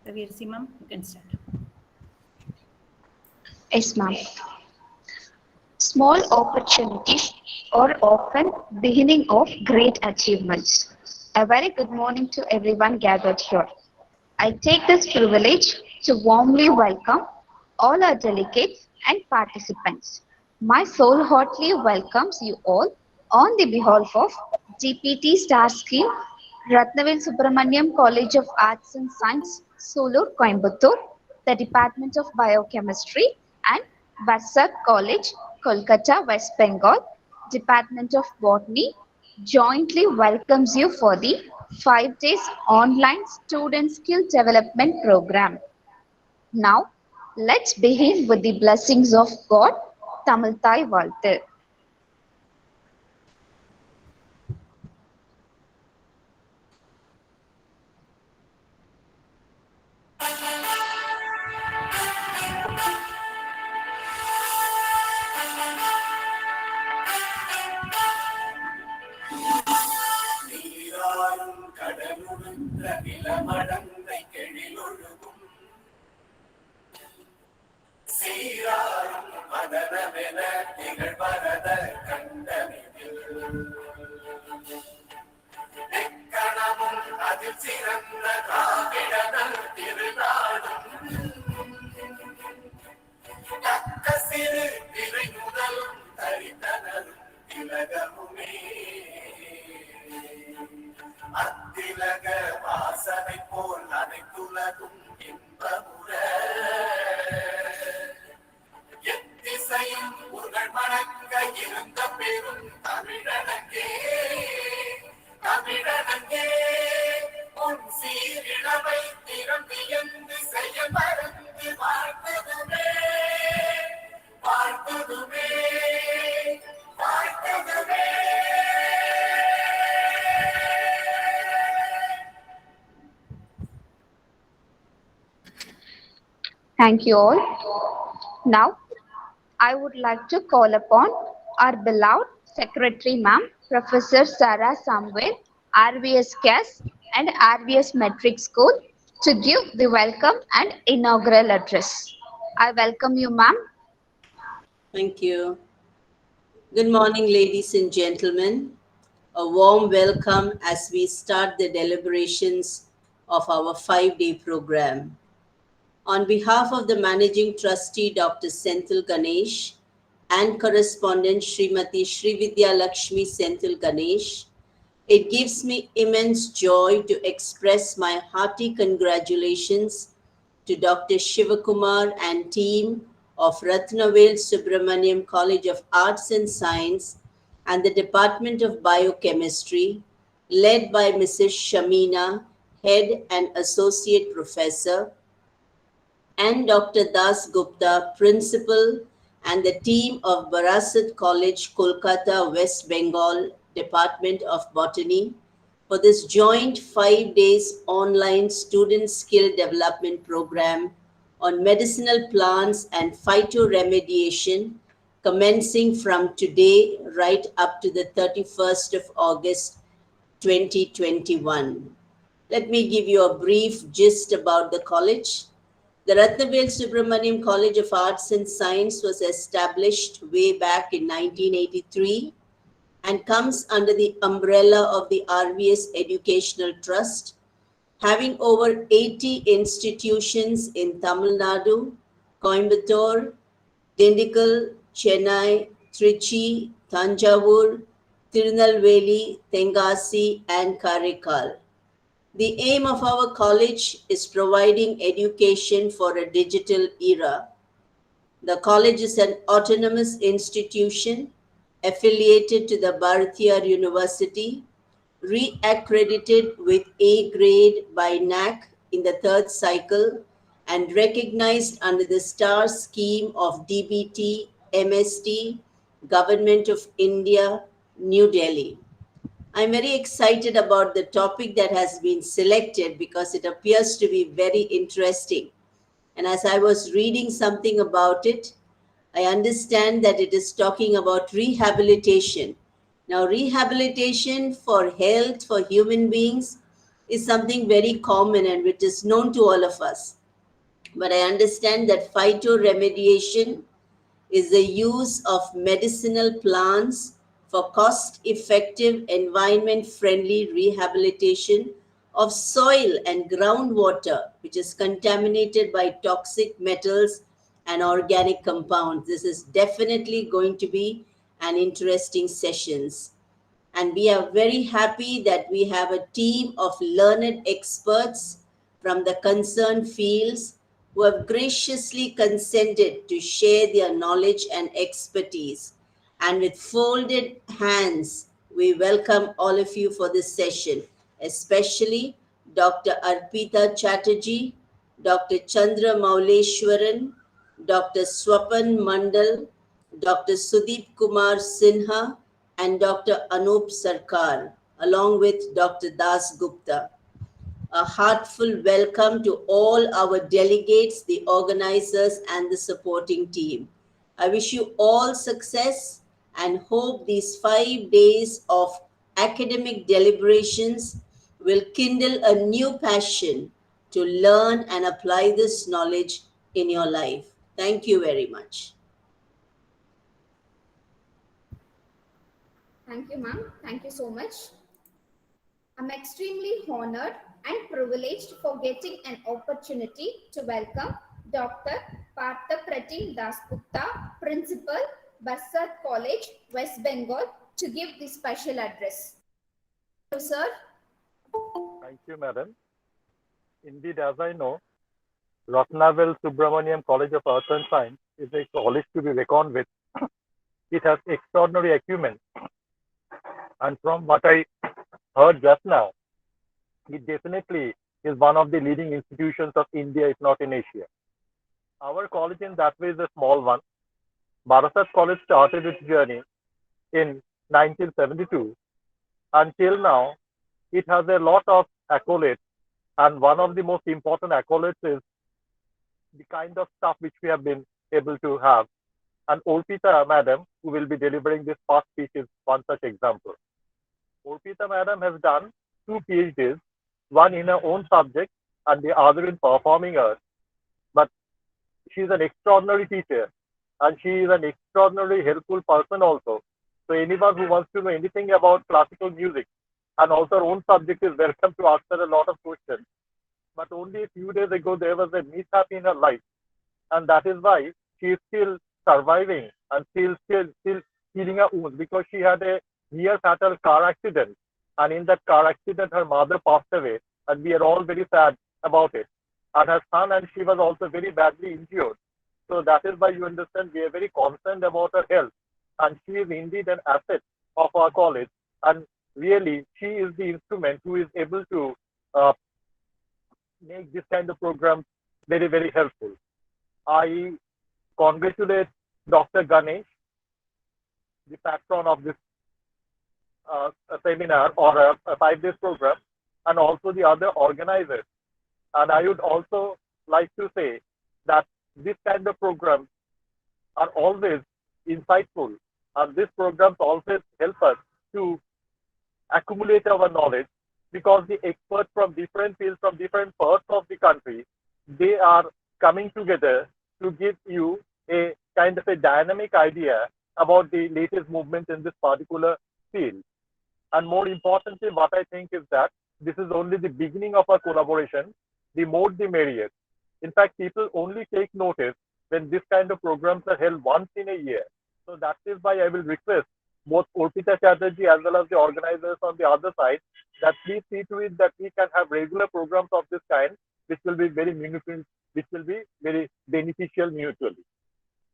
Virsi ma'am, you can start. Yes, ma'am. Small opportunities are often beginning of great achievements. A very good morning to everyone gathered here. I take this privilege to warmly welcome all our delegates and participants. My soul heartily welcomes you all on the behalf of GPT Star Scheme, Ratnavil Subramaniam College of Arts and Science, Sulur, Coimbatore, the Department of Biochemistry, and Barsar College, Kolkata, West Bengal, Department of Botany, jointly welcomes you for the 5 days online student skill development program. Now, let's begin with the blessings of God. Tamil Thai Valtu. நீராறும் கடலுடுத்த நிலமடந்தை கெழிலொழுகும் சீராறும் மதனமென திகழ்வரத கண்டமிதில் எக்கணமும் அதில் சிறந்த திராவிடனல் திருநாடும் தக்க சிறு திரை முதலும் தரித்தனரும் திலகமுமே அத்திலக வாசனை போல் அனைத்துலகும் இன்பமுற எத்திசையும் புகழ் மணக்க இருந்த பெரும் தமிழனங்கே தமிழனங்கே உன் சீரிழமை திறம்பியந்து செய்ய மறந்து வாழ்த்ததுமே வாழ்த்ததுமே வாழ்த்ததுமே. Thank you all. Now, I would like to call upon our beloved Secretary Ma'am, Professor Sarah Samuel, RVS CAS and RVS Metric School to give the welcome and inaugural address. I welcome you, ma'am. Thank you. Good morning, ladies and gentlemen. A warm welcome as we start the deliberations of our 5-day program. On behalf of the Managing Trustee, Dr. Senthil Ganesh, and correspondent Srimati Srividya Lakshmi Senthil Ganesh, it gives me immense joy to express my hearty congratulations to Dr. Shivakumar and team of Ratnavale Subramaniam College of Arts and Science and the Department of Biochemistry, led by Mrs. Shamina, Head and Associate Professor, and Dr. Das Gupta, Principal, and the team of Barasat College, Kolkata, West Bengal, Department of Botany, for this joint 5 days online student skill development program on medicinal plants and phytoremediation, commencing from today right up to the 31st of August, 2021. Let me give you a brief gist about the college. The Ratnavale Subramaniam College of Arts and Science was established way back in 1983 and comes under the umbrella of the RVS Educational Trust, having over 80 institutions in Tamil Nadu, Coimbatore, Dindigul, Chennai, Trichy, Tanjavur, Tirunelveli, Tenkasi, and Karaikal. The aim of our college is providing education for a digital era. The college is an autonomous institution affiliated to the Bharatiya University, re-accredited with A grade by NAC in the 3rd cycle and recognized under the STAR scheme of DBT, MST, Government of India, New Delhi. I'm very excited about the topic that has been selected because it appears to be very interesting. And as I was reading something about it, I understand that it is talking about rehabilitation. Now, rehabilitation for health, for human beings, is something very common and which is known to all of us. But I understand that phytoremediation is the use of medicinal plants for cost effective, environment friendly rehabilitation of soil and groundwater, which is contaminated by toxic metals and organic compounds. This is definitely going to be an interesting sessions. And we are very happy that we have a team of learned experts from the concerned fields who have graciously consented to share their knowledge and expertise. And with folded hands, we welcome all of you for this session, especially Dr. Arpita Chatterjee, Dr. Chandra Mauleshwaran, Dr. Swapan Mandal, Dr. Sudeep Kumar Sinha, and Dr. Anup Sarkar, along with Dr. Das Gupta. A heartful welcome to all our delegates, the organizers, and the supporting team. I wish you all success and hope these 5 days of academic deliberations will kindle a new passion to learn and apply this knowledge in your life. Thank you very much. Thank you, ma'am. Thank you so much. I'm extremely honored and privileged for getting an opportunity to welcome Dr. Partha Pratim Dasgupta, Principal, Bassat College, West Bengal, to give the special address. Hello, sir. Thank you, madam. Indeed, as I know, Ratnavel Subramaniam College of Arts and Science is a college to be reckoned with. It has extraordinary acumen. And from what I heard just now, it definitely is one of the leading institutions of India, if not in Asia. Our college in that way is a small one. Barasat College started its journey in 1972. Until now, it has a lot of accolades. And one of the most important accolades is the kind of stuff which we have been able to have. And Orpita madam, who will be delivering this past speech, is one such example. Orpita madam has done 2 PhDs, one in her own subject and the other in performing arts. But she is an extraordinary teacher and she is an extraordinarily helpful person also. So anyone who wants to know anything about classical music and also her own subject is welcome to ask her a lot of questions. But only a few days ago, there was a mishap in her life. And that is why she is still surviving and still healing her wounds, because she had a near fatal car accident. And in that car accident, her mother passed away. And we are all very sad about it. And her son and she was also very badly injured. So that is why you understand we are very concerned about her health. And she is indeed an asset of our college. And really, she is the instrument who is able to make this kind of program very, very helpful. I congratulate Dr. Ganesh, the patron of this seminar or a 5 days program, and also the other organizers. And I would also like to say that this kind of programs are always insightful, and these programs always help us to accumulate our knowledge, because the experts from different fields, from different parts of the country, they are coming together to give you a kind of a dynamic idea about the latest movement in this particular field. And more importantly, what I think is that this is only the beginning of our collaboration. The more the merrier. In fact, people only take notice when this kind of programs are held once in a year. So that is why I will request both Orpita Chatterjee as well as the organizers on the other side that please see to it that we can have regular programs of this kind, which will be very meaningful, which will be very beneficial mutually.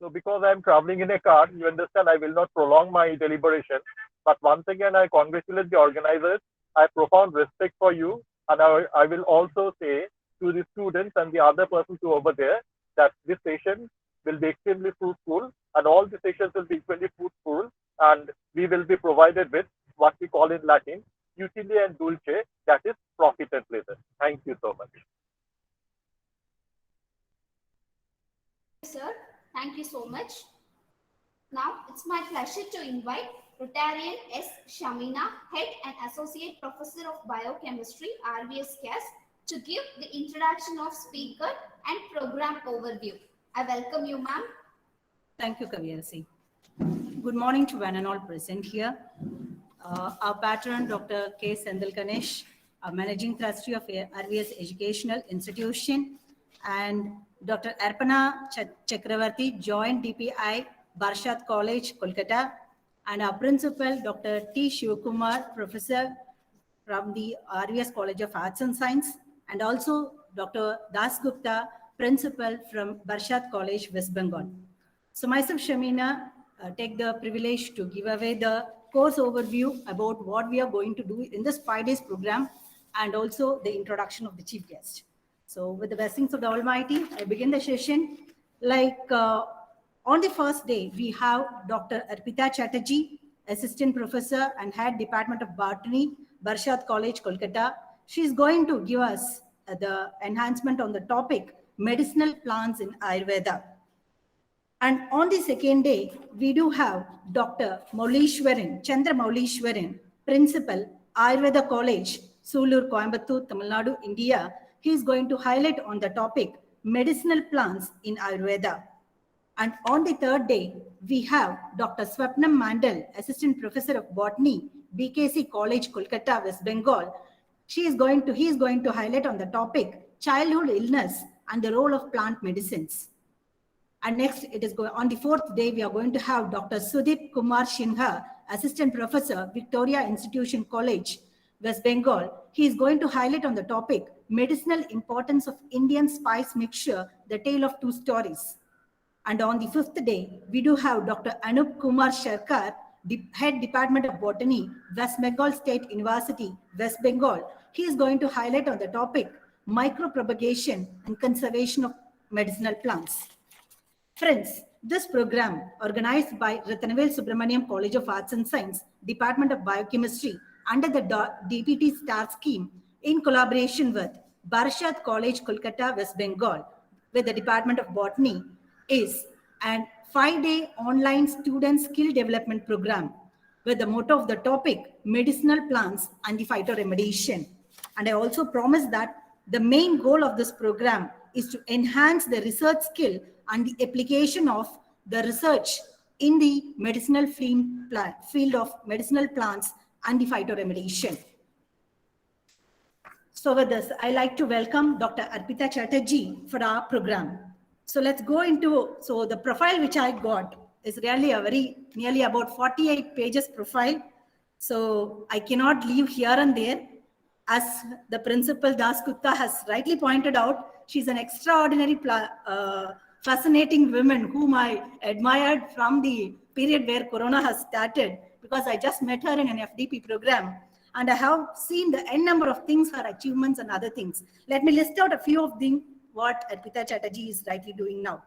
So because I am traveling in a car, you understand I will not prolong my deliberation. But once again, I congratulate the organizers. I have profound respect for you. And I will also say to the students and the other persons who are over there that this session will be extremely fruitful and all the sessions will be equally fruitful, and we will be provided with what we call in Latin, utile and dulce, that is profit and pleasure. Thank you so much. Sir, thank you so much. Now, it's my pleasure to invite Rotarian S. Shamina, Head and Associate Professor of Biochemistry, RVS CAS, to give the introduction of speaker and program overview. I welcome you, ma'am. Thank you, Kavirsi. Good morning to one and all present here. Our patron, Dr. K. Sendil Ganesh, our Managing Trustee of RVS Educational Institution, and Dr. Arpana Chakravarti, Joint DPI, Barshat College, Kolkata, and our Principal, Dr. T. Shivakumar, Professor from the RVS College of Arts and Science, and also Dr. Das Gupta, Principal from Barshat College, West Bengal. So myself, Shamina, take the privilege to give away the course overview about what we are going to do in this 5 days program and also the introduction of the chief guest. So with the blessings of the Almighty, I begin the session. On the first day, we have Dr. Arpita Chatterjee, Assistant Professor and Head Department of Botany, Barshat College, Kolkata. She is going to give us the enhancement on the topic, medicinal plants in Ayurveda. And on the second day, we do have Dr. Maulishwaran, Chandra Maulishwaran, Principal, Ayurveda College, Sulur, Coimbatore, Tamil Nadu, India. He is going to highlight on the topic, medicinal plants in Ayurveda. And on the third day, we have Dr. Swapnam Mandal, Assistant Professor of Botany, BKC College, Kolkata, West Bengal. He is going to highlight on the topic, childhood illness and the role of plant medicines. And next, on the fourth day, we are going to have Dr. Sudip Kumar Shinha, Assistant Professor, Victoria Institution College, West Bengal. He is going to highlight on the topic, medicinal importance of Indian spice mixture, the tale of two stories. And on the fifth day, we do have Dr. Anup Kumar Sharkar, Head Department of Botany, West Bengal State University, West Bengal. He is going to highlight on the topic, micropropagation and conservation of medicinal plants. Friends, this program, organized by Ratanavel Subramaniam College of Arts and Science, Department of Biochemistry, under the DPT STAR scheme, in collaboration with Barshat College, Kolkata, West Bengal, with the Department of Botany, is an 5-day online student skill development program with the motto of the topic, medicinal plants and the phytoremediation. And I also promise that the main goal of this program is to enhance the research skill and the application of the research in the medicinal field of medicinal plants and the phytoremediation. So with this, I like to welcome Dr. Arpita Chatterjee for our program. So let's go into, so the profile which I got is really nearly about 48 pages profile. So I cannot leave here and there. As the Principal Das Gupta has rightly pointed out, she's an extraordinary, fascinating woman whom I admired from the period where Corona has started, because I just met her in an FDP program. And I have seen the n number of things, her achievements and other things. Let me list out a few of them, what Arpita Chatterjee is rightly doing now.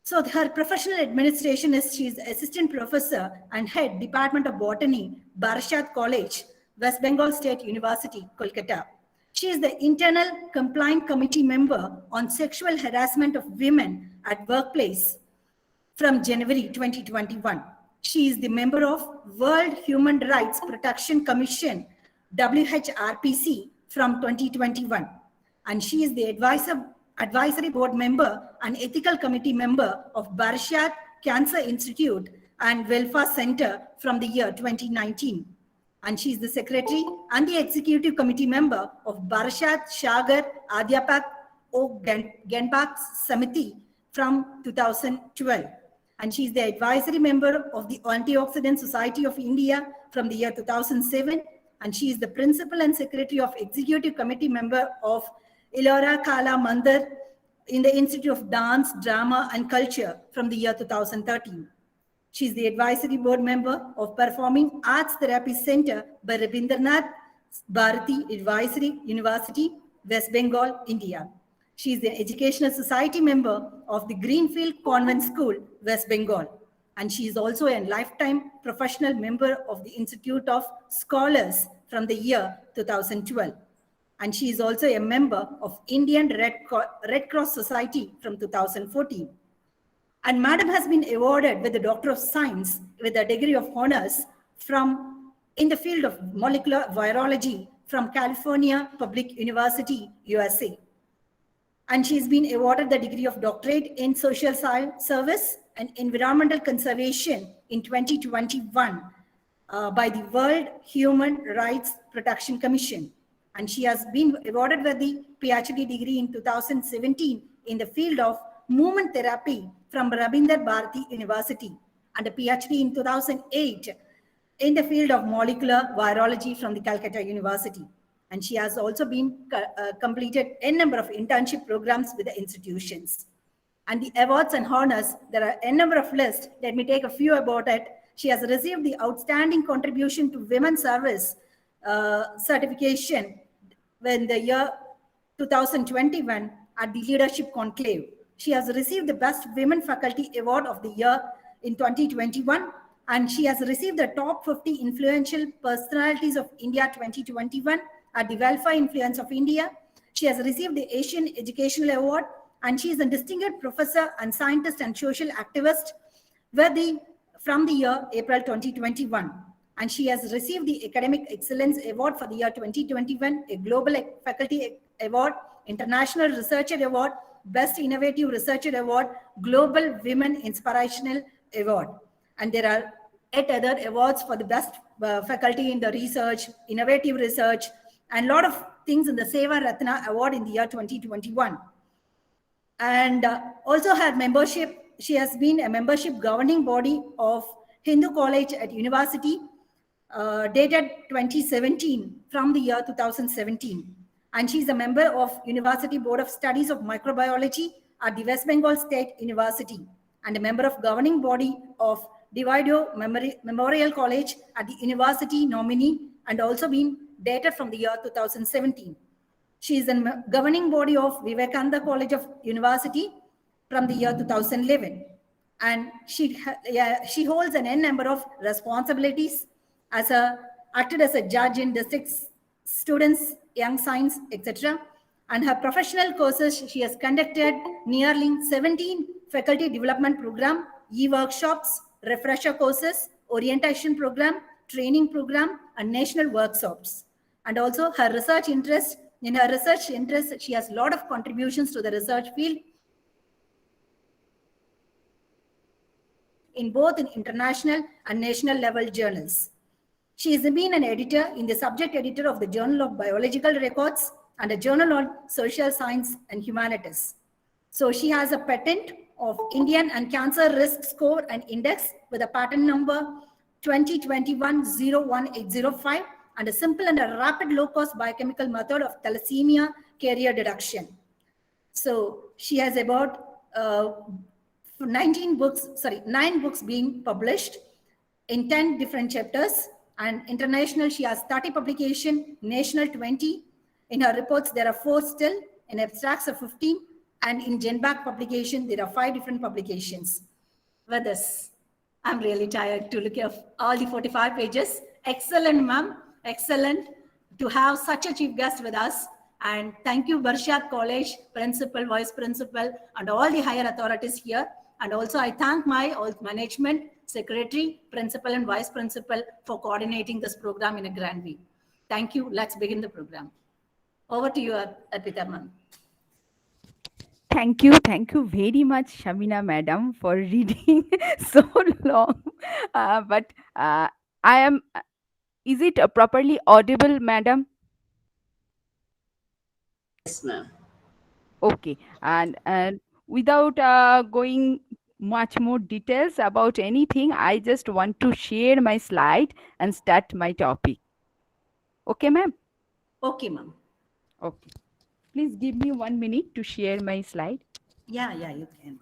So her professional administration is, she is Assistant Professor and Head Department of Botany, Barshat College, West Bengal State University, Kolkata. She is the Internal Compliant Committee member on sexual harassment of women at workplace from January 2021. She is the member of World Human Rights Protection Commission, WHRPC, from 2021. And she is the advisory board member and ethical committee member of Barshat Cancer Institute and Welfare Center from the year 2019. And she is the secretary and the executive committee member of Barshat Shagar Adhyapak Genpak Samiti from 2012. And she is the advisory member of the Antioxidant Society of India from the year 2007. And she is the principal and secretary of executive committee member of Ilora Kala Mandir in the Institute of Dance, Drama and Culture from the year 2013. She is the advisory board member of Performing Arts Therapy Center by Rabindranath Bharati Advisory University, West Bengal, India. She is the Educational Society member of the Greenfield Convent School, West Bengal. And she is also a lifetime professional member of the Institute of Scholars from the year 2012. And she is also a member of Indian Red Cross Society from 2014. And Madam has been awarded with the Doctor of Science with a degree of honors from in the field of molecular virology from California Public University, USA. And she's been awarded the degree of doctorate in social service and environmental conservation in 2021 by the World Human Rights Protection Commission. And she has been awarded with the PhD degree in 2017 in the field of movement therapy from Rabindra Bharati University, and a PhD in 2008 in the field of molecular virology from the Calcutta University. And she has also been completed a number of internship programs with the institutions. And the awards and honors, there are a number of lists. Let me take a few about it. She has received the Outstanding Contribution to Women's Service certification in the year 2021 at the Leadership Conclave. She has received the Best Women Faculty Award of the Year in 2021, and she has received the Top 50 Influential Personalities of India 2021 at the Welfare Influence of India. She has received the Asian Educational Award, and she is a distinguished professor and scientist and social activist from the year April 2021. And she has received the Academic Excellence Award for the year 2021, a Global Faculty Award, International Researcher Award, Best Innovative Researcher Award, Global Women Inspirational Award. And there are 8 other awards for the best faculty in the research, innovative research, and a lot of things in the Seva Ratna Award in the year 2021. And also her membership, she has been a membership governing body of Hindu College at University, dated 2017 from the year 2017. And she's a member of University Board of Studies of Microbiology at the West Bengal State University, and a member of governing body of Divido Memorial College at the university nominee, and also been dated from the year 2017. She is a governing body of Vivekananda College of University from the year 2011. And she holds an N number of responsibilities acted as a judge in districts, students, young science, etc. And her professional courses, she has conducted nearly 17 faculty development program, e-workshops, refresher courses, orientation program, training program, and national workshops. And also her research interest, she has a lot of contributions to the research field in both international and national level journals. She has been an editor in the subject editor of the Journal of Biological Records and a Journal on Social Science and Humanities. So she has a patent of Indian and Cancer Risk Score and Index with a patent number 2021-01805 and a simple and a rapid low-cost biochemical method of thalassemia carrier detection. So she has about 9 books being published in 10 different chapters, and international she has 30 publication, national 20. In her reports there are 4 still, in abstracts are 15, and in GenBack publication there are 5 different publications. With this, I'm really tired to look at all the 45 pages. Excellent, ma'am, excellent to have such a chief guest with us. And thank you, Barshat College principal, vice principal, and all the higher authorities here. And also I thank my management, secretary, principal, and vice principal for coordinating this program in a grand way. Thank you. Let's begin the program. Over to you, Arpita ma'am. Thank you very much, Shamina madam, for reading so long. Is it properly audible, madam? Yes, ma'am. Okay, and without going much more details about anything, I just want to share my slide and start my topic. Okay, ma'am? Okay, ma'am. Okay. Please give me 1 minute to share my slide. Yeah, you can.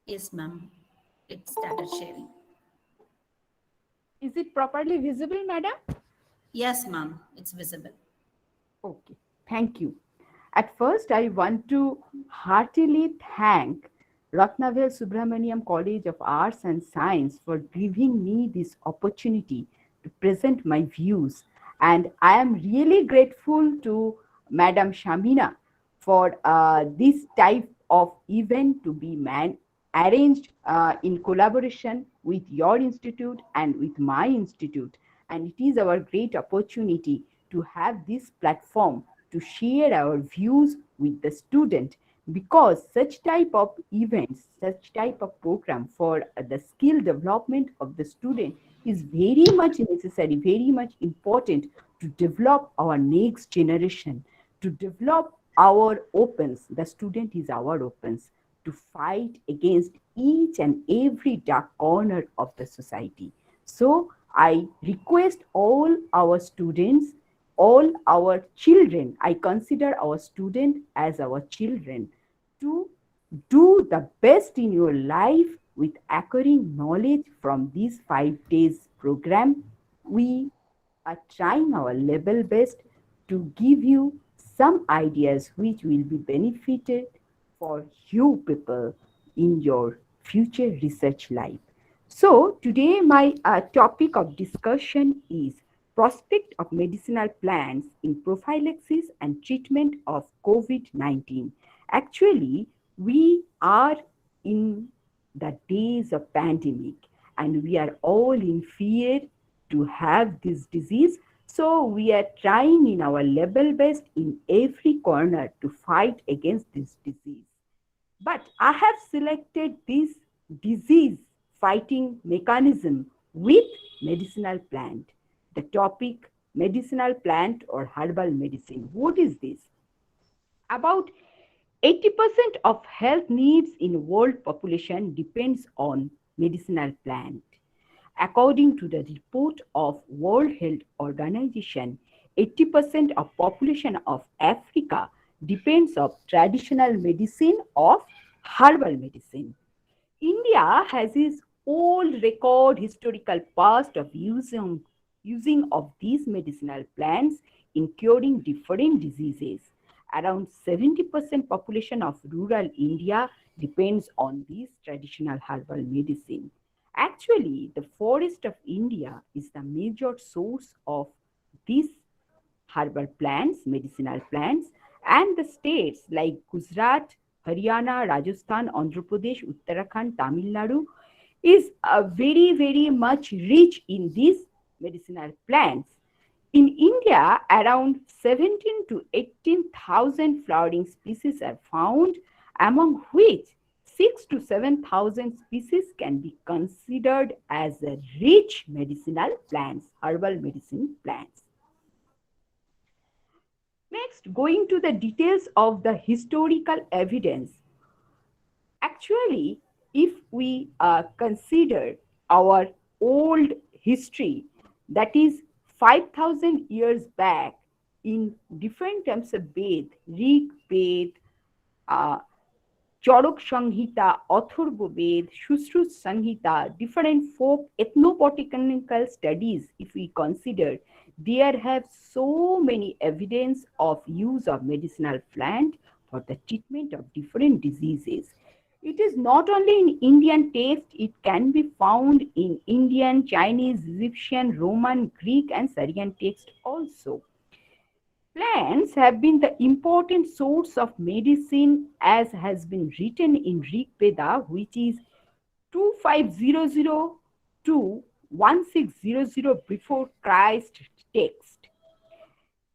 Yes, ma'am. It started sharing. Is it properly visible, madam? Yes, ma'am, it's visible. Okay, thank you. At first, I want to heartily thank Ratnavel Subramaniam College of Arts and Science for giving me this opportunity to present my views. And I am really grateful to Madam Shamina for this type of event to be arranged in collaboration with your institute and with my institute. And it is our great opportunity to have this platform to share our views with the student, because such type of events, such type of program for the skill development of the student is very much necessary, very much important to develop our next generation, to develop our opens. The student is our opens to fight against each and every dark corner of the society. So I request all our students, all our children, I consider our student as our children, to do the best in your life with acquiring knowledge from this 5 days program. We are trying our level best to give you some ideas which will be benefited for you people in your future research life. So today my topic of discussion is prospect of medicinal plants in prophylaxis and treatment of COVID-19. Actually, we are in the days of pandemic and we are all in fear to have this disease. So we are trying in our level best in every corner to fight against this disease. But I have selected this disease fighting mechanism with medicinal plant. The topic medicinal plant or herbal medicine. What is this? About 80% of health needs in world population depends on medicinal plant. According to the report of World Health Organization, 80% of population of Africa depends on traditional medicine of herbal medicine. India has its old record historical past of using of these medicinal plants in curing different diseases. Around 70% population of rural India depends on these traditional herbal medicine. Actually, the forest of India is the major source of these herbal plants, medicinal plants, and the states like Gujarat, Haryana, Rajasthan, Andhra Pradesh, Uttarakhand, Tamil Nadu is very, very much rich in these medicinal plants. In India, around 17 to 18,000 flowering species are found, among which 6 to 7,000 species can be considered as rich medicinal plants, herbal medicine plants. Next, going to the details of the historical evidence. Actually, if we consider our old history, that is 5,000 years back, in different terms of Ved, Rig Ved, Charok Sanghita, Atharva Ved, Shushrut Sanghita, different folk ethnobotanical studies, if we consider, there have so many evidence of use of medicinal plant for the treatment of different diseases. It is not only in Indian text, it can be found in Indian, Chinese, Egyptian, Roman, Greek, and Syrian text also. Plants have been the important source of medicine, as has been written in Rig Veda, which is 2500 to 1600 before Christ text.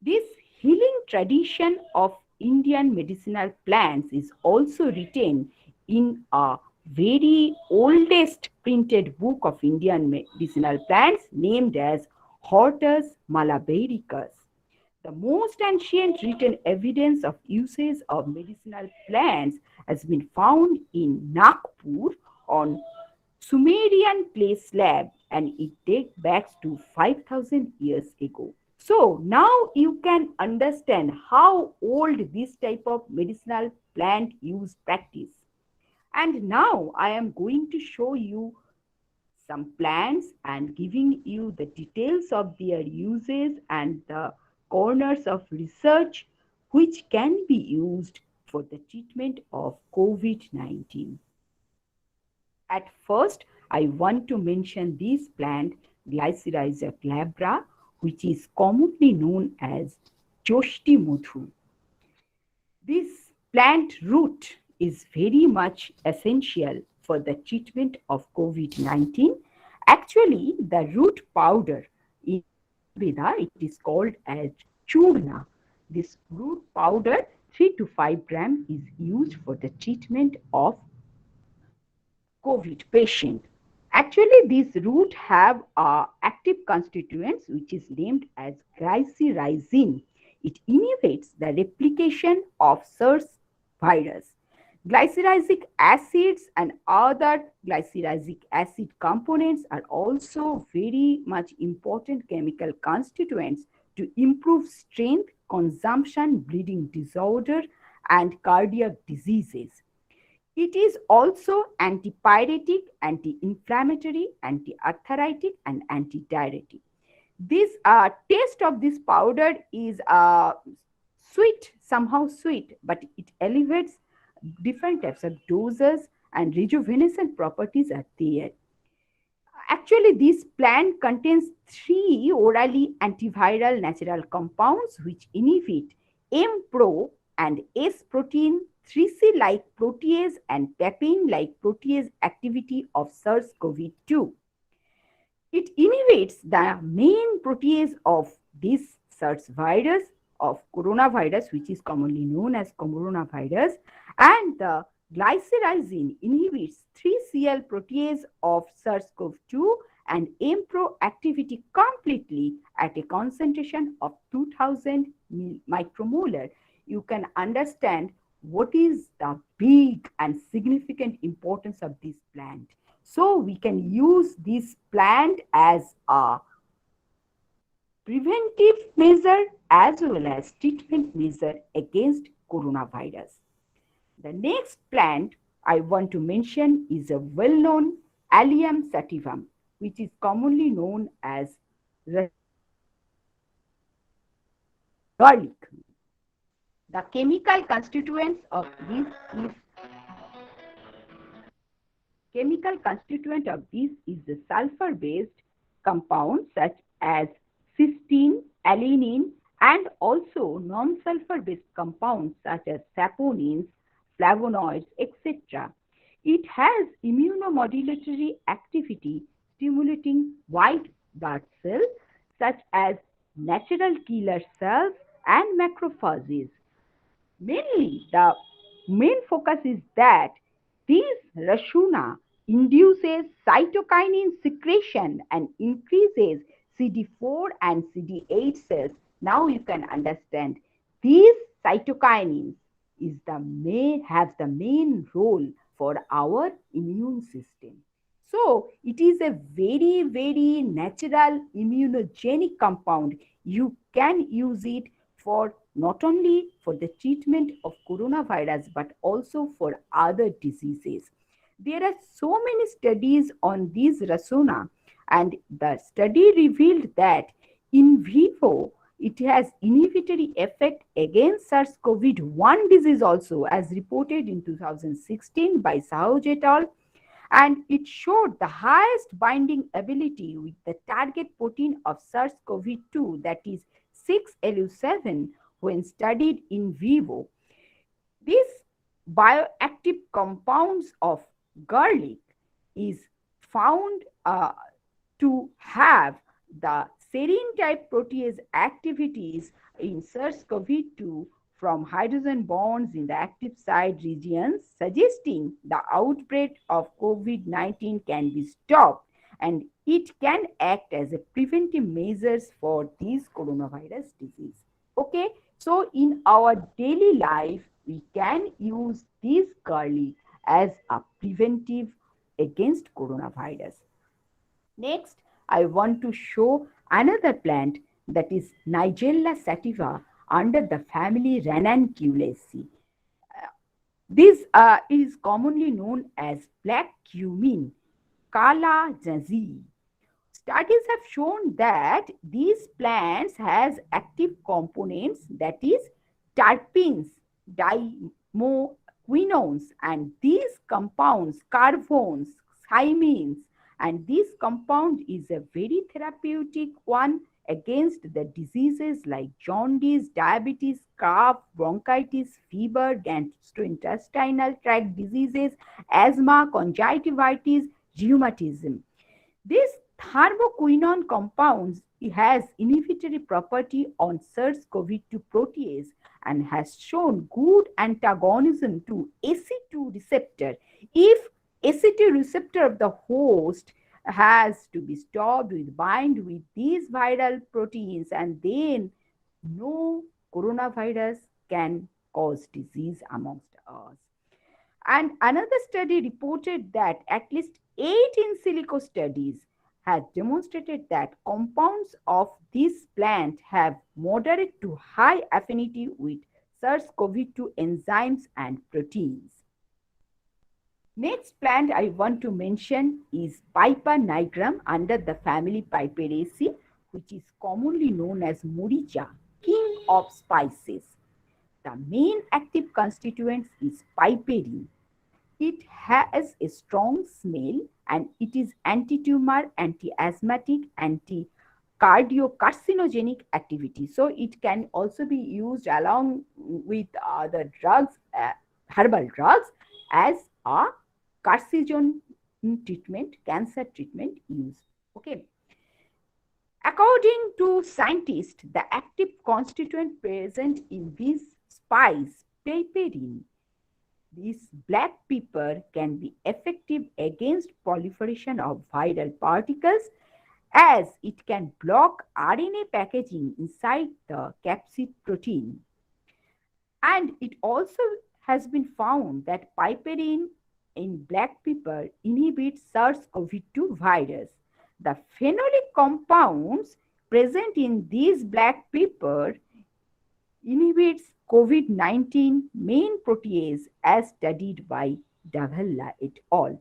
This healing tradition of Indian medicinal plants is also written in a very oldest printed book of Indian medicinal plants named as Hortus Malabaricus. The most ancient written evidence of usage of medicinal plants has been found in Nagpur on Sumerian clay slab, and it dates back to 5,000 years ago. So now you can understand how old this type of medicinal plant use practice. And now I am going to show you some plants and giving you the details of their uses and the corners of research which can be used for the treatment of COVID-19. At first, I want to mention this plant, Glycyrrhiza glabra, which is commonly known as Joshti Mudhu. This plant root is very much essential for the treatment of COVID-19. Actually, the root powder in Veda, it is called as churna. This root powder, 3 to 5 gram, is used for the treatment of COVID patient. Actually, these root have active constituents which is named as glycyrrhizin. It inhibits the replication of SARS virus. Glycyrrhizic acids and other glycyrrhizic acid components are also very much important chemical constituents to improve strength, consumption, bleeding disorder, and cardiac diseases. It is also antipyretic, anti-inflammatory, anti-arthritic, and antidiuretic. This taste of this powder is sweet, somehow sweet, but it elevates different types of doses and rejuvenescent properties are there. Actually, this plant contains 3 orally antiviral natural compounds which inhibit M-Pro and S-protein 3C-like protease and papain-like protease activity of SARS-CoV-2. It inhibits the main protease of this SARS virus, of coronavirus, which is commonly known as coronavirus, and the glycyrrhizin inhibits 3CL protease of SARS-CoV-2 and M-Pro activity completely at a concentration of 2000 micromolar. You can understand what is the big and significant importance of this plant. So we can use this plant as a preventive measure as well as treatment measure against coronavirus. The next plant I want to mention is a well-known Allium sativum, which is commonly known as garlic. The chemical constituents of this is the sulfur-based compounds such as cysteine, alanine, and also non-sulfur-based compounds such as saponins, flavonoids, etc. It has immunomodulatory activity stimulating white blood cells such as natural killer cells and macrophages. Mainly, the main focus is that this Rasuna induces cytokinin secretion and increases CD4 and CD8 cells. Now you can understand these cytokinins have the main role for our immune system. So it is a very, very natural immunogenic compound. You can use it for not only for the treatment of coronavirus, but also for other diseases. There are so many studies on this Rasuna, and the study revealed that in vivo, it has inhibitory effect against SARS-CoV-1 disease also, as reported in 2016 by Sahuj et al. And it showed the highest binding ability with the target protein of SARS-CoV-2, that is 6LU7, when studied in vivo. These bioactive compounds of garlic is found to have the serine type protease activities in SARS-CoV-2 from hydrogen bonds in the active site regions, suggesting the outbreak of COVID-19 can be stopped and it can act as a preventive measures for this coronavirus disease. Okay, so in our daily life, we can use this garlic as a preventive against coronavirus. Next, I want to show another plant, that is Nigella sativa, under the family Ranunculaceae. This is commonly known as black cumin. Kala Jazi. Studies have shown that these plants has active components, that is terpenes, dimoquinones, and these compounds, carbones, thymines, and this compound is a very therapeutic one against the diseases like jaundice, diabetes, cough, bronchitis, fever, gastrointestinal tract diseases, asthma, conjunctivitis, rheumatism. This thymoquinone compounds has inhibitory property on SARS-CoV-2 protease and has shown good antagonism to AC2 receptor. If AC2 receptor of the host has to be stopped with bind with these viral proteins, and then no coronavirus can cause disease amongst us. And another study reported that at least 8 in silico studies has demonstrated that compounds of this plant have moderate to high affinity with SARS-CoV-2 enzymes and proteins. Next plant I want to mention is Piper nigrum under the family Piperaceae, which is commonly known as moricha, king of spices. The main active constituent is piperine. It has a strong smell and it is anti-tumor, anti-asthmatic, anti-cardiocarcinogenic activity. So it can also be used along with the drugs, herbal drugs, as a carcinogen treatment, cancer treatment use. Okay. According to scientists, the active constituent present in this spice, piperine, this black pepper, can be effective against proliferation of viral particles, as it can block RNA packaging inside the capsid protein. And it also has been found that piperine in black pepper inhibits SARS-CoV-2 virus. The phenolic compounds present in this black pepper inhibits COVID-19 main protease as studied by Davella et al.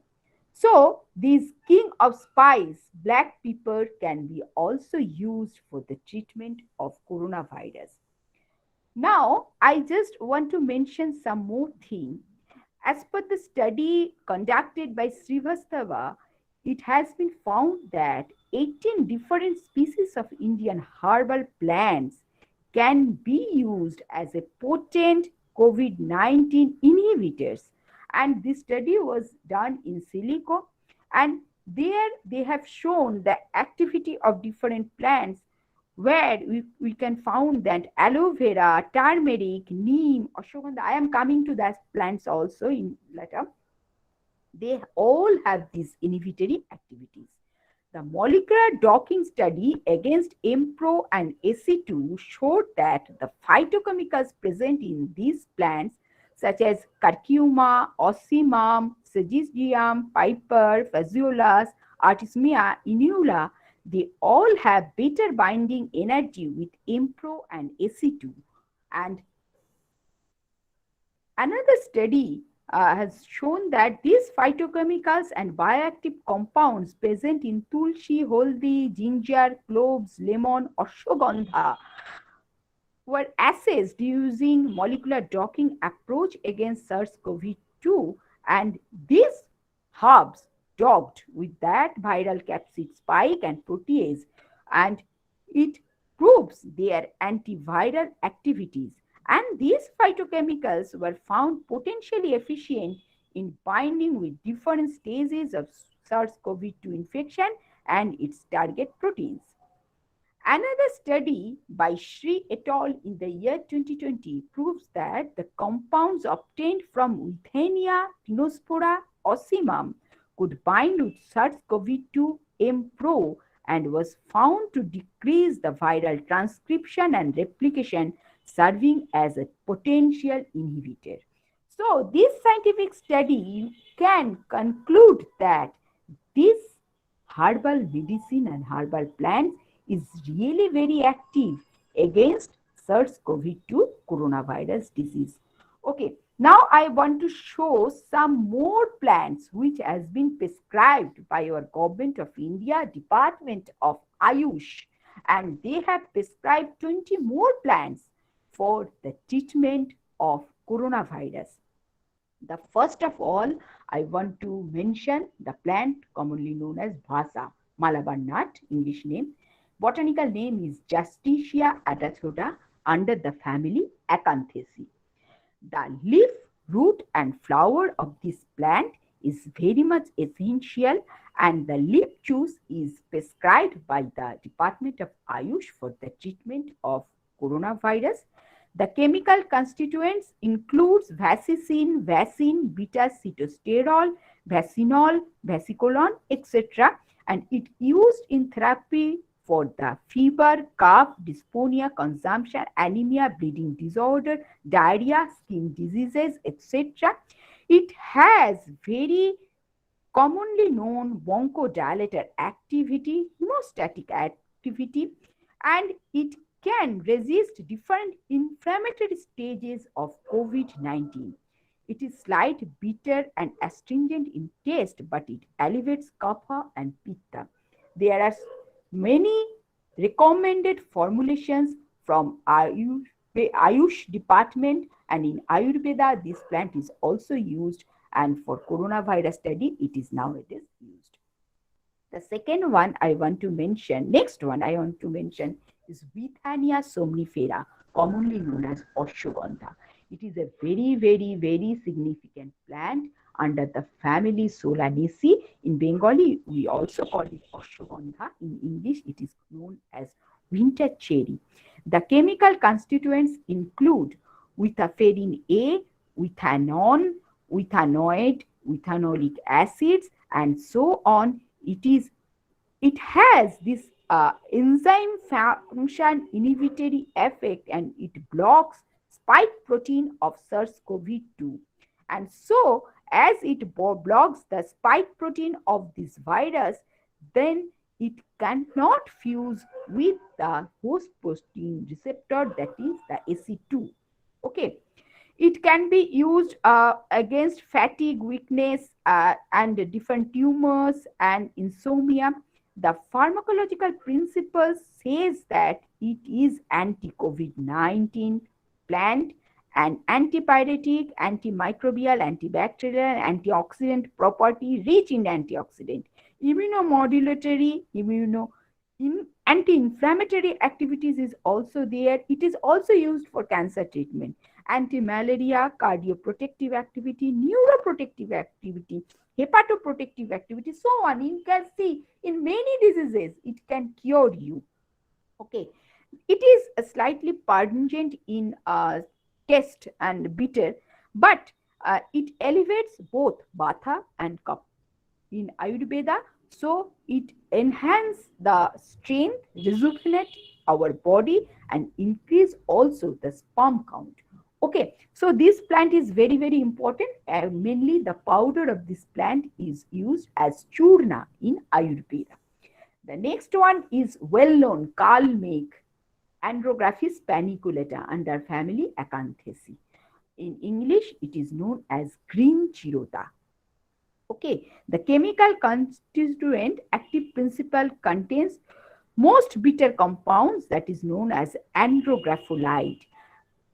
So, this king of spice, black pepper, can be also used for the treatment of coronavirus. Now, I just want to mention some more things. As per the study conducted by Srivastava, it has been found that 18 different species of Indian herbal plants can be used as a potent COVID-19 inhibitors. And this study was done in silico, and there they have shown the activity of different plants, where we can found that aloe vera, turmeric, neem, ashwagandha, I am coming to that plants also in later, they all have these inhibitory activities. The molecular docking study against Empro and AC2 showed that the phytochemicals present in these plants, such as curcuma, ocimum, sagistium, piper, phaseolus, artemisia, inula, they all have better binding energy with Empro and AC2. And another study has shown that these phytochemicals and bioactive compounds present in tulsi, haldi, ginger, cloves, lemon, ashwagandha were assessed using molecular docking approach against SARS-CoV-2, and these herbs docked with that viral capsid spike and protease, and it proves their antiviral activities. And these phytochemicals were found potentially efficient in binding with different stages of SARS-CoV-2 infection and its target proteins. Another study by Shri et al. In the year 2020 proves that the compounds obtained from Withenia, Tinospora, ocimum could bind with SARS-CoV-2 Empro and was found to decrease the viral transcription and replication, serving as a potential inhibitor. So, this scientific study can conclude that this herbal medicine and herbal plants is really very active against SARS-CoV-2 coronavirus disease. Okay, Now I want to show some more plants which has been prescribed by our Government of India, Department of Ayush, and they have prescribed 20 more plants for the treatment of coronavirus. The first of all, I want to mention the plant commonly known as Bhasa, Malabar nut, English name. Botanical name is Justicia adathoda under the family Acanthaceae. The leaf, root and flower of this plant is very much essential, and the leaf juice is prescribed by the Department of Ayush for the treatment of coronavirus. The chemical constituents includes vasicin, vaccine, beta-sitosterol, vacinol, vasicolon, etc. And it used in therapy for the fever, cough, dyspnea, consumption, anemia, bleeding disorder, diarrhea, skin diseases, etc. It has very commonly known bronchodilator activity, hemostatic activity, and it can resist different inflammatory stages of COVID-19. It is slight, bitter, and astringent in taste, but it alleviates kapha and pitta. There are many recommended formulations from Ayush department, and in Ayurveda, this plant is also used, and for coronavirus study, it is nowadays used. The second one I want to mention, next one I want to mention is Withania somnifera, commonly known as Ashwagandha. It is a very, very, very significant plant under the family Solanaceae. In Bengali, we also call it Ashwagandha. In English, it is known as winter cherry. The chemical constituents include withaferin A, withanone, withanoid, withanolic acids, and so on. It has this enzyme function inhibitory effect, and it blocks spike protein of SARS-CoV-2. And so, as it blocks the spike protein of this virus, then it cannot fuse with the host protein receptor, that is the AC2. Okay. It can be used against fatigue, weakness, and different tumors and insomnia. The pharmacological principle says that it is anti-COVID-19 plant and antipyretic, antimicrobial, antibacterial, antioxidant property, rich in antioxidant, immunomodulatory, anti-inflammatory activities is also there. It is also used for cancer treatment, anti-malaria, cardioprotective activity, neuroprotective activity, hepatoprotective activity, so on. You can see in many diseases it can cure you. Okay, it is slightly pungent in taste and bitter, but it elevates both Vata and Kapha in Ayurveda. So it enhances the strength, rejuvenate our body, and increase also the sperm count. Okay, so this plant is very, very important. Mainly the powder of this plant is used as churna in Ayurveda. The next one is well-known Kalmeg, Andrographis paniculata, under family Acanthaceae. In English, it is known as green chirota. Okay, the chemical constituent active principle contains most bitter compounds, that is known as andrographolide,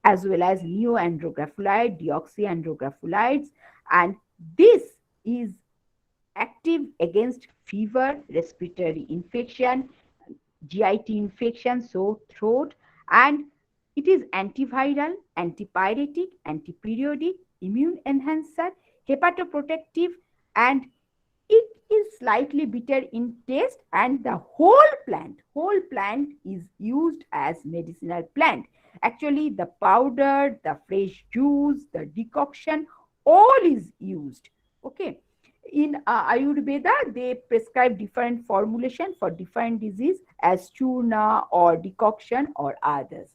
as well as neoandrographolide, deoxyandrographolide, and this is active against fever, respiratory infection, GIT infection, sore throat, and it is antiviral, antipyretic, antiperiodic, immune enhancer, hepatoprotective, and it is slightly bitter in taste, and the whole plant is used as medicinal plant. Actually, the powder, the fresh juice, the decoction, all is used. Okay. In Ayurveda, they prescribe different formulation for different disease as churna or decoction or others.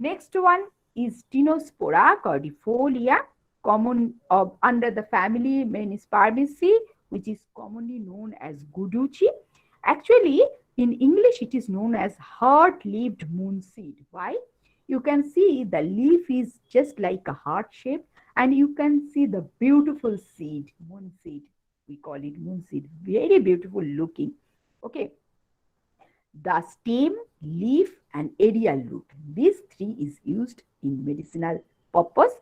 Next one is Tinospora cordifolia, common under the family Menispermaceae, which is commonly known as guduchi. Actually, in English, it is known as heart-leaved moonseed. Why? You can see the leaf is just like a heart shape, and you can see the beautiful seed, moon seed. We call it moon seed. Very beautiful looking. Okay. The stem, leaf, and aerial root. These three is used in medicinal purpose.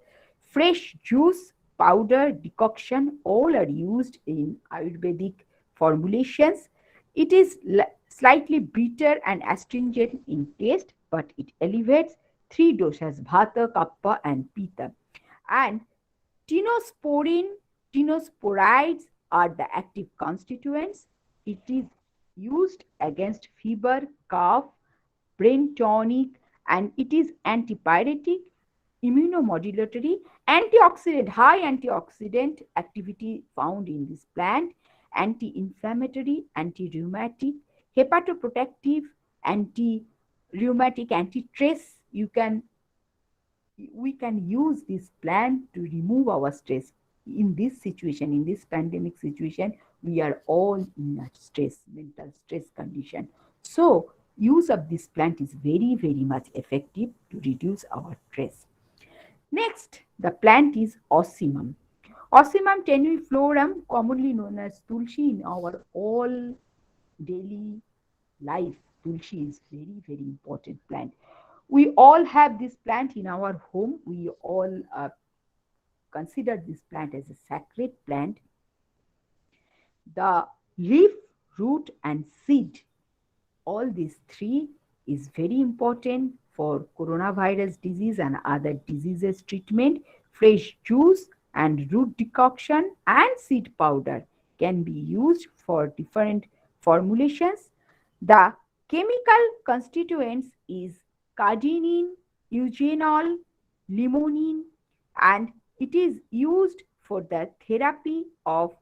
Fresh juice, powder, decoction, all are used in Ayurvedic formulations. It is slightly bitter and astringent in taste, but it elevates three doshas, Vata, Kapha, and Pitta. And tinosporin, tinosporides are the active constituents. It is used against fever, cough, brain tonic, and it is antipyretic, immunomodulatory, antioxidant, high antioxidant activity found in this plant, anti-inflammatory, anti-rheumatic, hepatoprotective, anti-rheumatic, anti-stress. We can use this plant to remove our stress. In this situation, in this pandemic situation, we are all in a stress, mental stress condition. So use of this plant is very, very much effective to reduce our stress. Next, the plant is Ocimum. Ocimum tenuiflorum, commonly known as Tulsi in our all daily life. Tulsi is very, very important plant. We all have this plant in our home. We all consider this plant as a sacred plant. The leaf, root, and seed, all these three is very important for coronavirus disease and other diseases treatment. Fresh juice and root decoction and seed powder can be used for different formulations. The chemical constituents is cardenine, eugenol, limonene, and it is used for the therapy of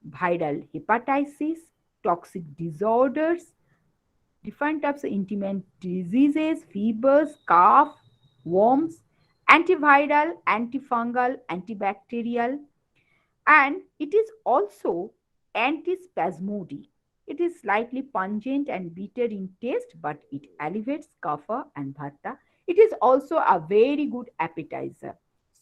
viral hepatitis, toxic disorders, different types of intimate diseases, fevers, cough, worms, antiviral, antifungal, antibacterial, and it is also antispasmodic. It is slightly pungent and bitter in taste, but it alleviates kapha and vata. It is also a very good appetizer.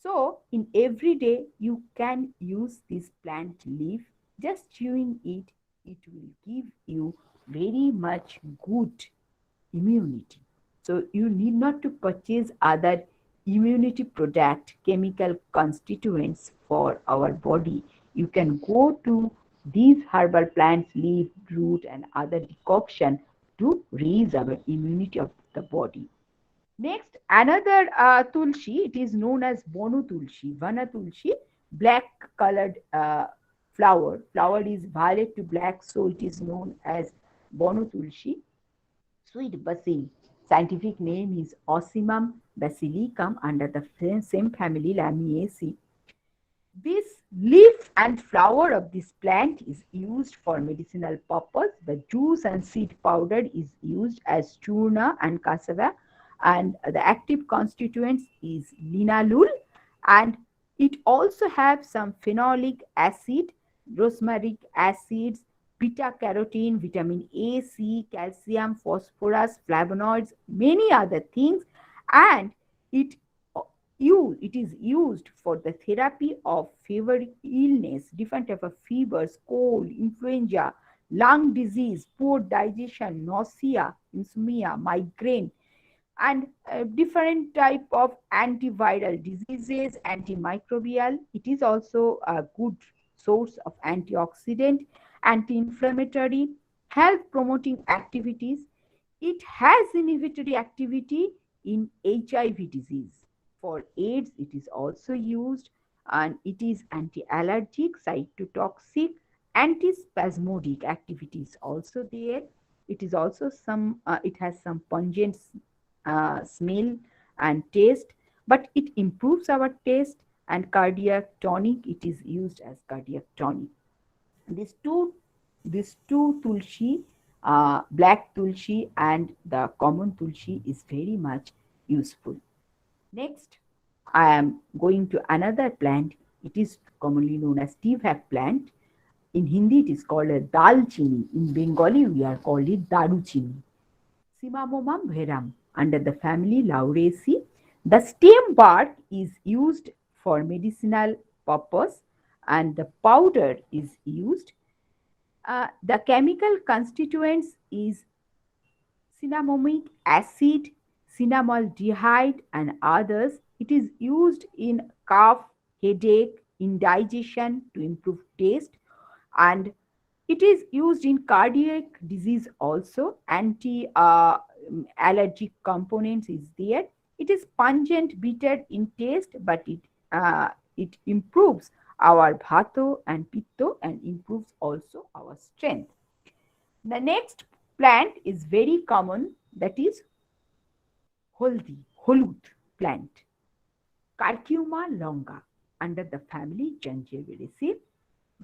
So, in every day, you can use this plant leaf. Just chewing it, it will give you very much good immunity. So, you need not to purchase other immunity product, chemical constituents for our body. You can go to these herbal plants, leaf, root, and other decoction to raise our immunity of the body. Next, another tulsi, it is known as Bonu tulsi, Vana tulsi, black colored flower. Flower is violet to black, so it is known as Bonu tulsi. Sweet basil, scientific name is Ocimum basilicum, under the same family Lamiaceae. This leaf and flower of this plant is used for medicinal purpose. The juice and seed powder is used as churna and cassava, and the active constituents is linalool, and it also has some phenolic acid, rosmarinic acids, beta carotene, vitamin A, C, calcium, phosphorus, flavonoids, many other things, and it is used for the therapy of fever illness, different type of fevers, cold, influenza, lung disease, poor digestion, nausea, insomnia, migraine, and different type of antiviral diseases, antimicrobial. It is also a good source of antioxidant, anti-inflammatory, health promoting activities. It has inhibitory activity in HIV disease. For AIDS, it is also used, and it is anti-allergic, cytotoxic, antispasmodic activities also there. It is also it has some pungent smell and taste, but it improves our taste, and cardiac tonic, it is used as cardiac tonic. These two tulsi, black tulsi and the common tulsi, is very much useful. Next, I am going to another plant. It is commonly known as Tivak plant. In Hindi, it is called a dalchini. In Bengali, we are called it daruchini. Cimamomum verum, under the family Lauraceae. The stem bark is used for medicinal purpose, and the powder is used. The chemical constituents is cinnamonic acid, cinnamaldehyde, and others. It is used in cough, headache, indigestion to improve taste, and it is used in cardiac disease also. Anti allergic components is there. It is pungent, bitter in taste, but it improves our bhato and pitto and improves also our strength. The next plant is very common, that is holud plant, Curcuma longa, under the family Gingiveraceae.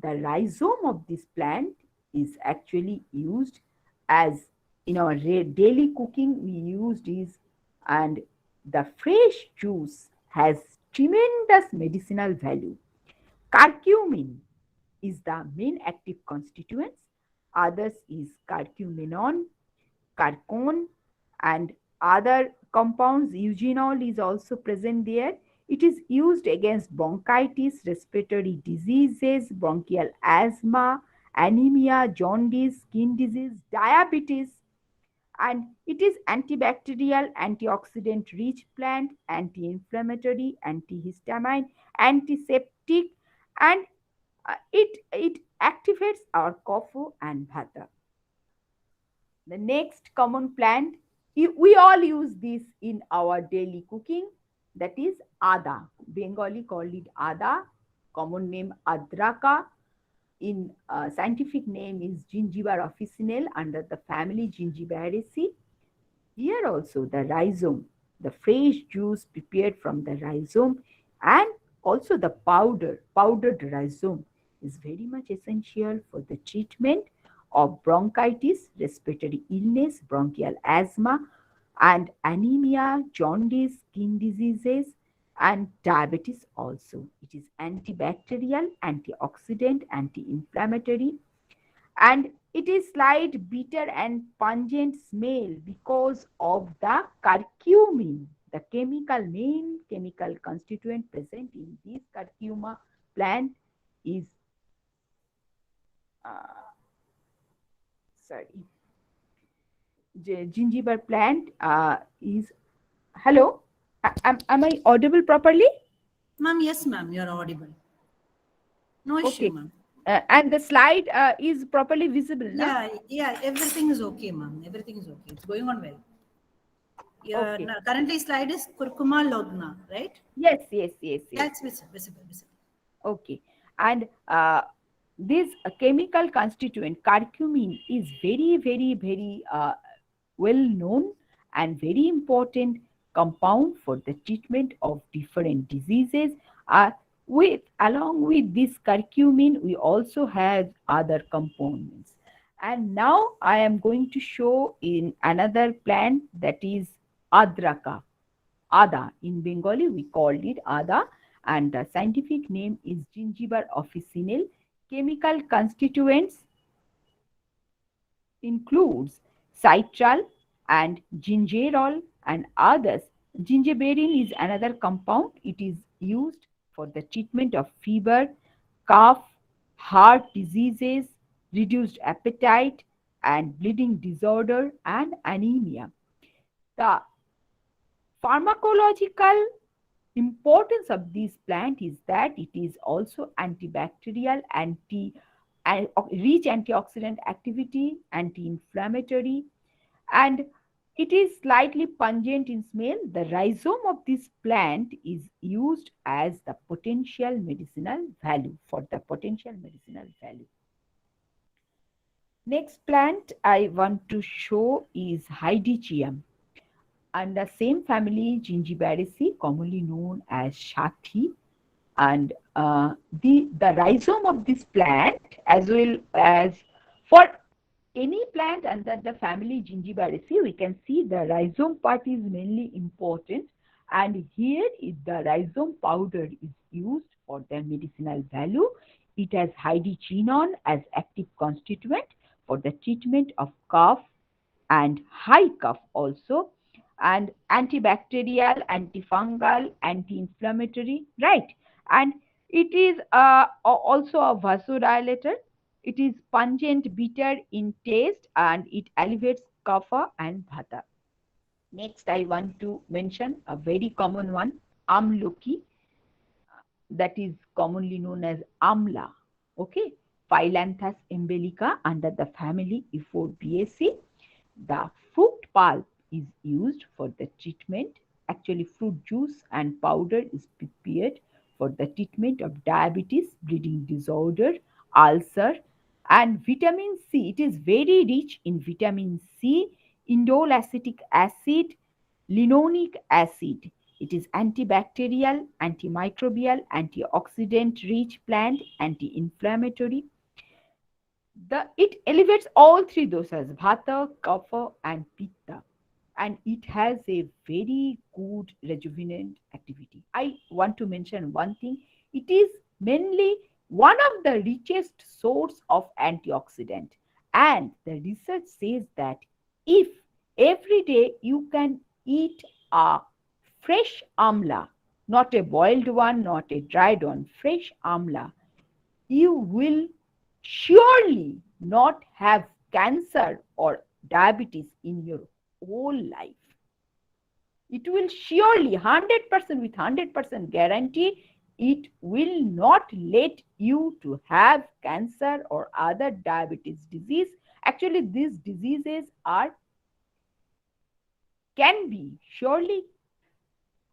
The rhizome of this plant is actually used as in our daily cooking we used is, and the fresh juice has tremendous medicinal value. Curcumin is the main active constituents. Others is curcuminone, curcone, and other compounds. Eugenol is also present there. It is used against bronchitis, respiratory diseases, bronchial asthma, anemia, jaundice, skin disease, diabetes, and it is antibacterial, antioxidant rich plant, anti-inflammatory, antihistamine, antiseptic, and it activates our kapha and vata. The next common plant, we all use this in our daily cooking, that is ada. Bengali call it ada, common name adraka. In scientific name is Gingiva officinale under the family Gingiveraceae. Here also the rhizome, the fresh juice prepared from the rhizome, and also the powdered rhizome is very much essential for the treatment of bronchitis, respiratory illness, bronchial asthma, and anemia, jaundice, skin diseases, and diabetes also. It is antibacterial, antioxidant, anti-inflammatory, and it is slight bitter and pungent smell because of the curcumin, the main chemical constituent present in this curcuma plant is gingiber plant is, hello, am I audible properly? Ma'am, yes, ma'am, you're audible. No issue, Okay. ma'am. And the slide is properly visible now? Yeah, everything is okay, ma'am. Everything is okay. It's going on well. Your Okay. currently slide is curcuma logna, right? Yes. That's visible. Okay. And this chemical constituent curcumin is very well known and very important compound for the treatment of different diseases. Along with this curcumin, we also have other components. And now I am going to show in another plant, that is adraka. Ada. In Bengali, we called it ada, and the scientific name is Gingiva officinale. Chemical constituents includes citral and gingerol and others. Gingiberine is another compound. It is used for the treatment of fever, cough, heart diseases, reduced appetite, and bleeding disorder and anemia. The pharmacological importance of this plant is that it is also antibacterial, rich antioxidant activity, anti-inflammatory, and it is slightly pungent in smell. The rhizome of this plant is used as the potential medicinal value, for the potential medicinal value. Next plant I want to show is Hydicium. And the same family Gingiveraceae, commonly known as Shathi, and the rhizome of this plant, as well as for any plant under the family Gingiveraceae, we can see the rhizome part is mainly important, and here is the rhizome powder is used for their medicinal value. It has hydroquinone as active constituent for the treatment of cough and high cough also, and antibacterial, antifungal, anti-inflammatory, right? And it is also a vasodilator. It is pungent, bitter in taste, and it alleviates kapha and vata. Next, I want to mention a very common one, amloki, that is commonly known as amla. Okay, Phyllanthus embolica under the family Euphorbiaceae. The fruit pulp is used for the treatment. Actually, fruit juice and powder is prepared for the treatment of diabetes, bleeding disorder, ulcer, and vitamin C. It is very rich in vitamin C, indole acetic acid, linoleic acid. It is antibacterial, antimicrobial, antioxidant rich plant, anti-inflammatory. It elevates all three dosas, vata, kapha, and pitta, and it has a very good rejuvenant activity. I want to mention one thing. It is mainly one of the richest source of antioxidant, and the research says that if every day you can eat a fresh amla, not a boiled one, not a dried one, fresh amla, you will surely not have cancer or diabetes in your whole life. It will surely 100% with 100% guarantee, it will not let you to have cancer or other diabetes disease. Actually, these diseases can be surely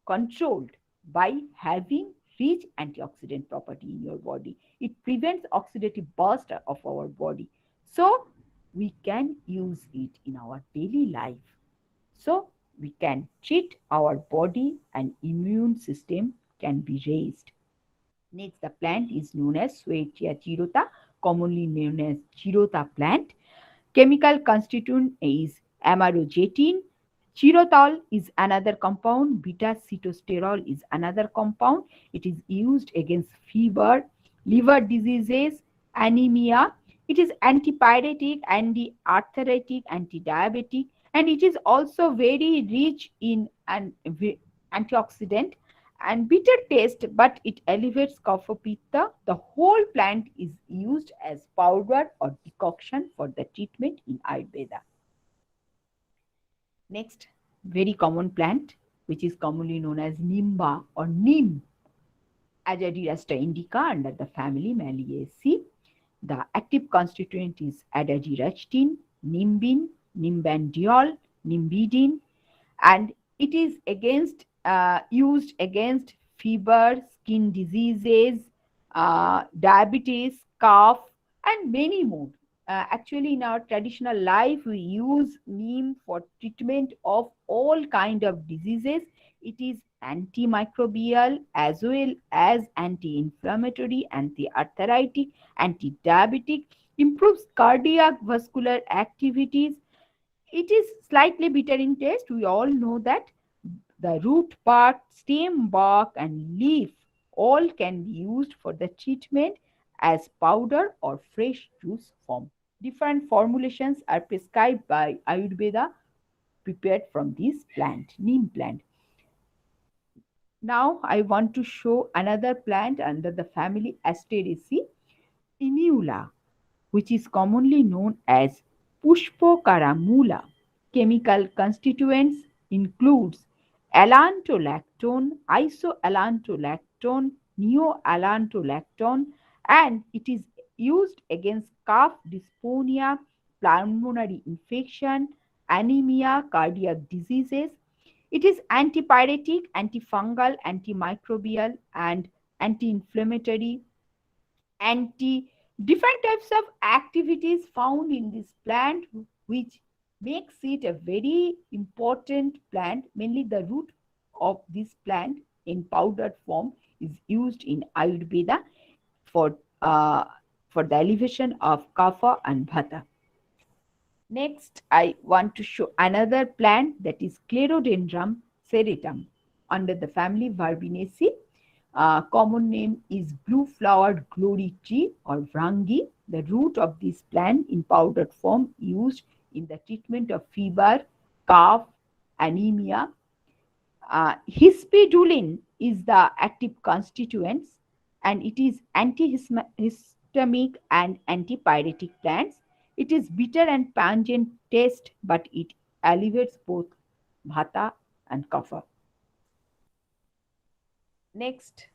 controlled by having rich antioxidant property in your body. It prevents oxidative burst of our body. So we can use it in our daily life. So we can treat our body and immune system can be raised. Next, the plant is known as Swettia chirota, commonly known as chirota plant. Chemical constituent is amarogetin. Chirotol is another compound. Beta-sitosterol is another compound. It is used against fever, liver diseases, anemia. It is antipyretic, anti-arthritic, anti-diabetic, and it is also very rich in an antioxidant and bitter taste, but it elevates kapha pitta. The whole plant is used as powder or decoction for the treatment in Ayurveda. Next, very common plant, which is commonly known as nimba or neem, Azadirachta indica under the family Malvaceae. The active constituent is adadirachtin, nimbin, nimbandiol, nimbidin, and it is used against fever, skin diseases, diabetes, cough, and many more. Actually, in our traditional life, we use neem for treatment of all kind of diseases. It is antimicrobial as well as anti-inflammatory, anti-arthritic, anti-diabetic, improves cardiac vascular activities. It is slightly bitter in taste. We all know that. The root, part, stem, bark, and leaf all can be used for the treatment as powder or fresh juice form. Different formulations are prescribed by Ayurveda prepared from this plant, neem plant. Now I want to show another plant under the family Asteraceae, Inula, which is commonly known as Pushpocaramula. Chemical constituents includes allantoilactone, isoallantoilactone, neoallantoilactone, and it is used against cough, dyspnea, pulmonary infection, anemia, cardiac diseases. It is antipyretic, antifungal, antimicrobial, and anti-inflammatory, anti different types of activities found in this plant, which makes it a very important plant. Mainly the root of this plant in powdered form is used in Ayurveda for the elevation of kapha and vata. Next, I want to show another plant, that is Clerodendrum serratum under the family Verbenaceae. Common name is blue flowered glory tree or vrangi. The root of this plant in powdered form used in the treatment of fever, cough, anemia. Hispidulin is the active constituent. and it is antihistamic and antipyretic plants. It is bitter and pungent taste, but it alleviates both vata and kapha. Next,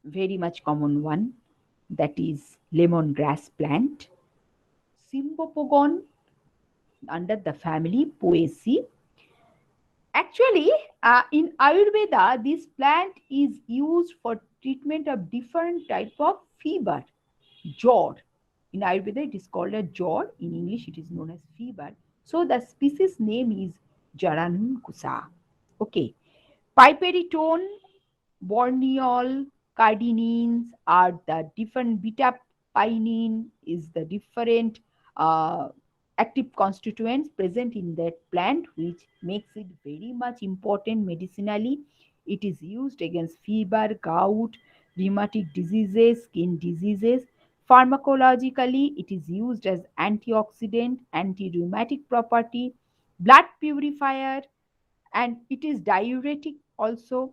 very much common one, that is lemongrass plant, Symbopogon, under the family Poaceae. Actually, in Ayurveda, this plant is used for treatment of different type of fever, jor. In Ayurveda, it is called a jor. In English, it is known as fever. So the species name is Jaranuncusa. Okay. Piperitone, borneol, cardinines are the different, beta pinene is the different active constituents present in that plant, which makes it very much important medicinally. It is used against fever, gout, rheumatic diseases, skin diseases. Pharmacologically, it is used as antioxidant, anti-rheumatic property, blood purifier, and it is diuretic also.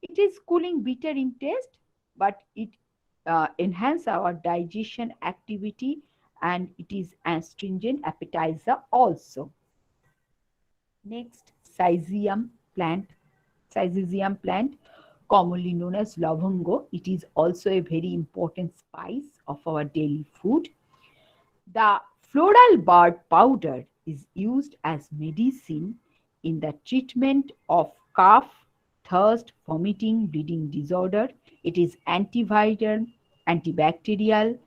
It is cooling bitter in taste, but it enhance our digestion activity, and it is astringent appetizer also. Next, Syzygium plant. Syzygium plant, commonly known as lavanga. It is also a very important spice of our daily food. The floral bud powder is used as medicine in the treatment of cough, thirst, vomiting, bleeding disorder. It is antiviral, antibacterial,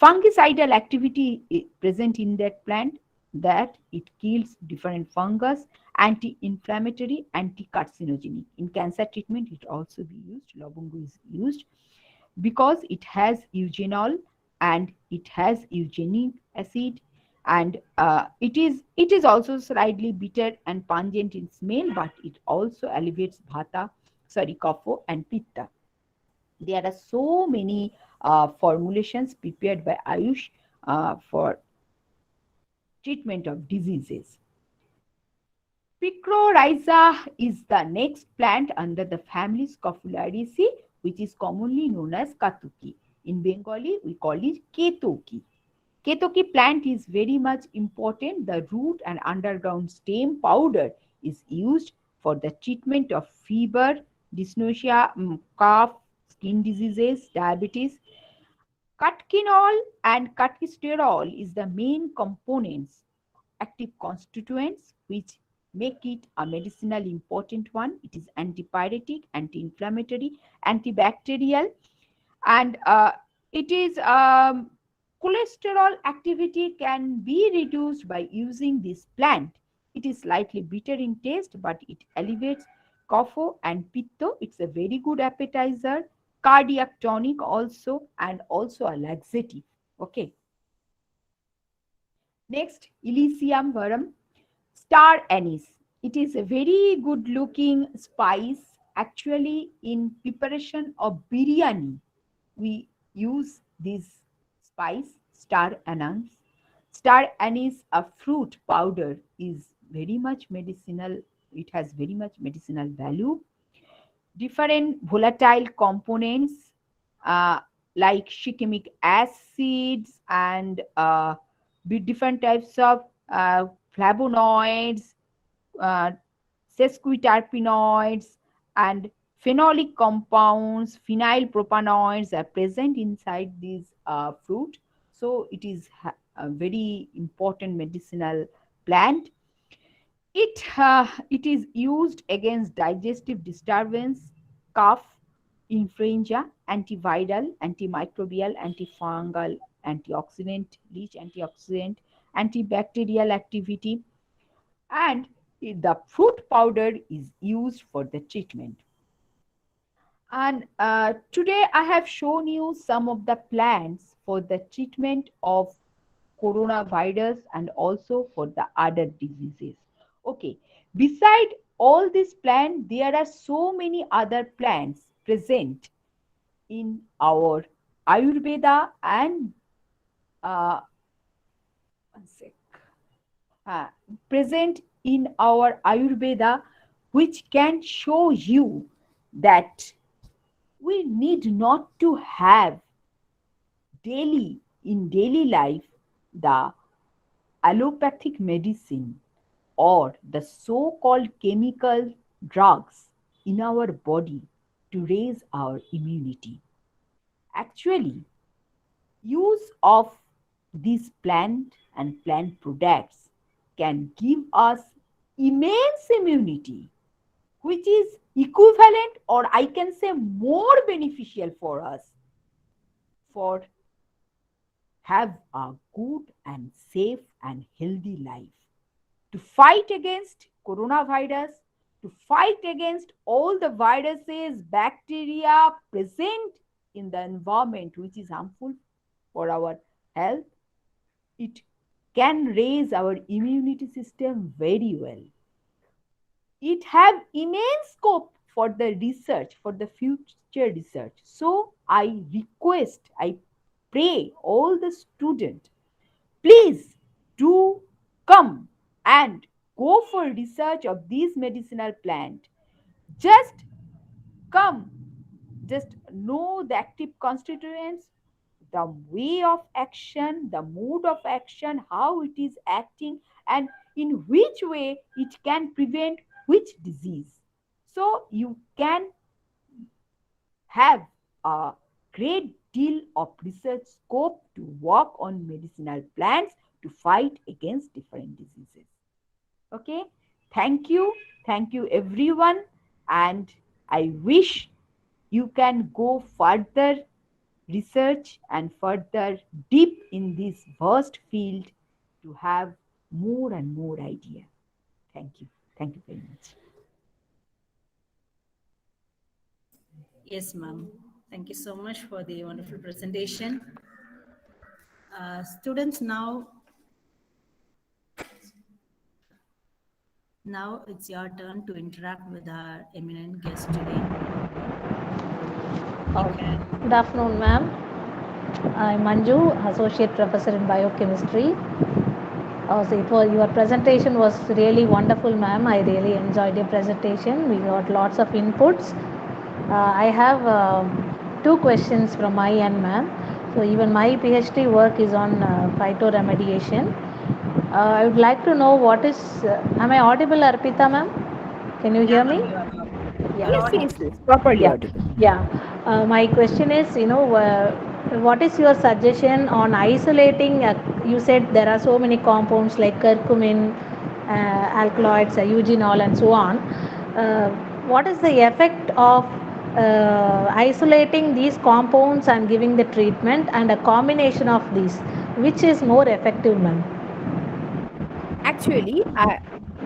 fungicidal activity present in that plant, that it kills different fungus, anti-inflammatory, anti-carcinogenic. In cancer treatment, it also be used. Lavanga is used because it has eugenol and it has eugenic acid, and it is also slightly bitter and pungent in smell, but it also alleviates kapha and pitta. There are so many formulations prepared by Ayush for treatment of diseases. Picrorhiza is the next plant under the family Scophulariaceae, which is commonly known as Katuki. In Bengali, we call it Ketoki. Ketoki plant is very much important. The root and underground stem powder is used for the treatment of fever, dyspnoea, cough, skin diseases, diabetes. Catchinol and catchisterol is the main components, active constituents, which make it a medicinal important one. It is antipyretic, anti-inflammatory, antibacterial, and it is cholesterol activity can be reduced by using this plant. It is slightly bitter in taste, but it alleviates kapha and pitta. It's a very good appetizer, cardiac tonic also, and also a laxative. Okay. Next, Elysium verum, star anise. It is a very good looking spice. Actually, in preparation of biryani, we use this spice, star anise. Star anise, a fruit powder, is very much medicinal. It has very much medicinal value. Different volatile components like shikimic acids and different types of flavonoids, sesquiterpenoids, and phenolic compounds, phenylpropanoids are present inside this fruit. So it is a very important medicinal plant. It is used against digestive disturbance, cough, influenza, antiviral, antimicrobial, antifungal, antioxidant, rich antioxidant, antibacterial activity, and the fruit powder is used for the treatment. And today I have shown you some of the plants for the treatment of coronavirus and also for the other diseases. Okay, beside all these plants, there are so many other plants present in our Ayurveda and present in our Ayurveda, which can show you that we need not to have daily life the allopathic medicine or the so-called chemical drugs in our body to raise our immunity. Actually, use of these plant and plant products can give us immense immunity, which is equivalent, or I can say more beneficial for us for have a good and safe and healthy life, to fight against coronavirus, to fight against all the viruses, bacteria present in the environment which is harmful for our health. It can raise our immunity system very well. It have immense scope for the research, for the future research. So I request, I pray all the students, please do come and go for research of these medicinal plant. Just come, just know the active constituents, the way of action, the mode of action, how it is acting, and in which way it can prevent which disease. So you can have a great deal of research scope to work on medicinal plants to fight against different diseases. Okay, thank you. Thank you, everyone. And I wish you can go further research and further deep in this vast field to have more and more idea. Thank you. Thank you very much. Yes, ma'am. Thank you so much for the wonderful presentation. Students, now it's your turn to interact with our eminent guest today. You can Good afternoon, ma'am. I'm Manju, Associate Professor in Biochemistry. Your presentation was really wonderful, ma'am. I really enjoyed your presentation. We got lots of inputs. I have two questions from my end, ma'am. So even my PhD work is on phytoremediation. I would like to know what is. Am I audible, Arpita, ma'am? Can you hear me? you are Yeah. Yes, properly Yeah, audible. yeah. My question is, what is your suggestion on isolating? You said there are so many compounds like curcumin, alkaloids, eugenol, and so on. What is the effect of isolating these compounds and giving the treatment, and a combination of these? Which is more effective, ma'am? Actually,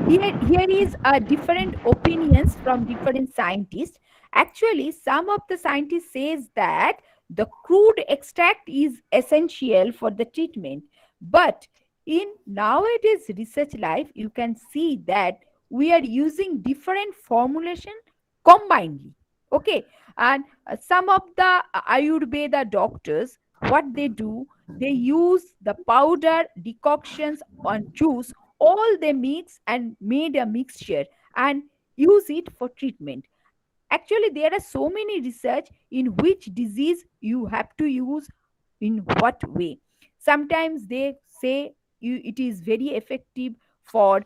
here is different opinions from different scientists. Actually, some of the scientists says that the crude extract is essential for the treatment, but in nowadays research life you can see that we are using different formulation combinedly. Okay, and some of the Ayurveda doctors, what they do, they use the powder decoctions on juice, all they mix and made a mixture and use it for treatment. Actually, there are so many research in which disease you have to use in what way. Sometimes they say it is very effective for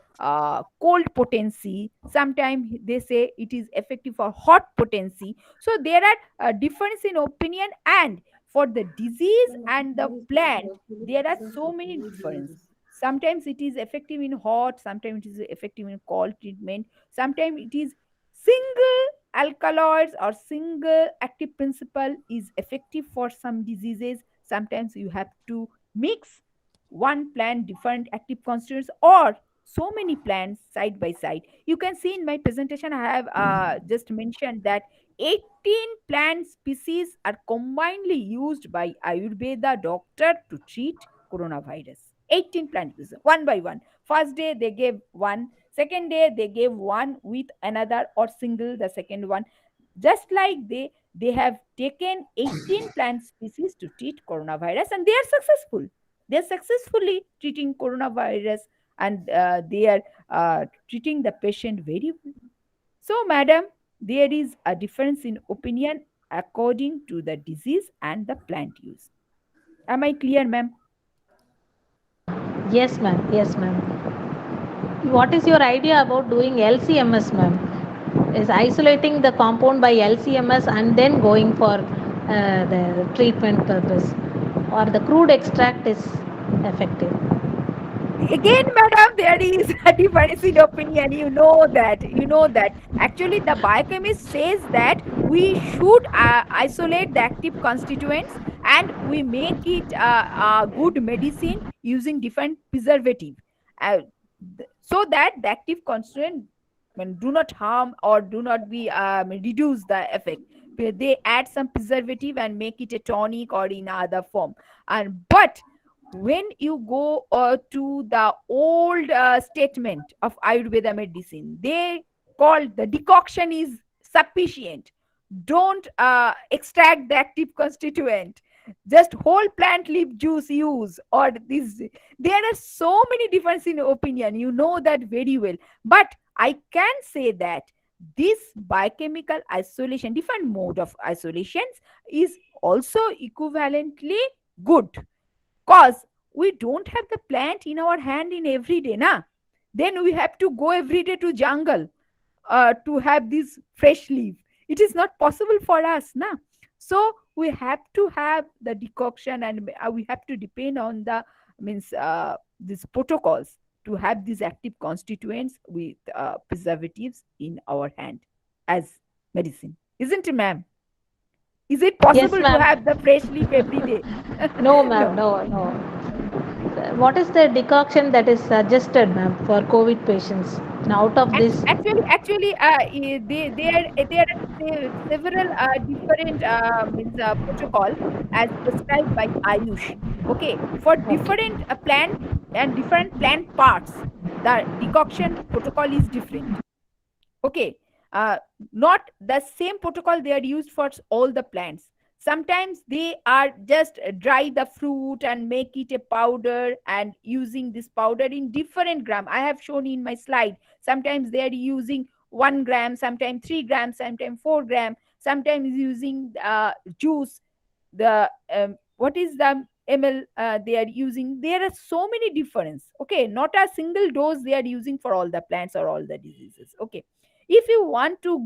cold potency. Sometimes they say it is effective for hot potency. So there are difference in opinion, and for the disease and the plant there are so many difference. Sometimes it is effective in hot, sometimes it is effective in cold treatment, sometimes it is single alkaloids or single active principle is effective for some diseases. Sometimes you have to mix one plant different active constituents or so many plants side by side. You can see in my presentation I have just mentioned that 18 plant species are combinedly used by Ayurveda doctor to treat coronavirus. 18 plant species, one by one. First day they gave one, second day they gave one with another or single the second one. Just like they have taken 18 plant species to treat coronavirus, and they are successful. They are successfully treating coronavirus, and they are treating the patient very well. So, madam, there is a difference in opinion according to the disease and the plant use. Am I clear, ma'am? Yes, ma'am. Yes, ma'am. What is your idea about doing LCMS, ma'am? Is isolating the compound by LCMS and then going for the treatment purpose, or the crude extract is effective? Again, madam, there is a difference in opinion. You know that. Actually, the biochemist says that we should isolate the active constituents and we make it a good medicine using different preservative, uh, so that the active constituent do not harm or do not be reduce the effect. They add some preservative and make it a tonic or in other form. And but when you go to the old statement of Ayurveda medicine, they call the decoction is sufficient. Don't extract the active constituent. Just whole plant leaf juice use, or this. There are so many difference in opinion. You know that very well. But I can say that this biochemical isolation, different mode of isolations, is also equivalently good, cause we don't have the plant in our hand in every day, na. Then we have to go every day to jungle to have this fresh leaf. It is not possible for us, na. So we have to have the decoction, and we have to depend on the means these protocols to have these active constituents with preservatives in our hand as medicine, isn't it, ma'am? Is it Yes, possible to ma'am. have the fresh leaf every day? No, ma'am. No. No, no. What is the decoction that is suggested, ma'am, for COVID patients? Now, out of this, Actually, there are several different means protocol as prescribed by Ayush. Okay, for okay. different plant and different plant parts, the decoction protocol is different. Okay, uh, not the same protocol they are used for all the plants. Sometimes they are just dry the fruit and make it a powder and using this powder in different gram. I have shown in my slide. Sometimes they are using 1 gram, sometimes 3 grams, sometimes 4 gram, sometimes using juice. The what is the ml they are using? There are so many difference. Okay, not a single dose they are using for all the plants or all the diseases. Okay, if you want to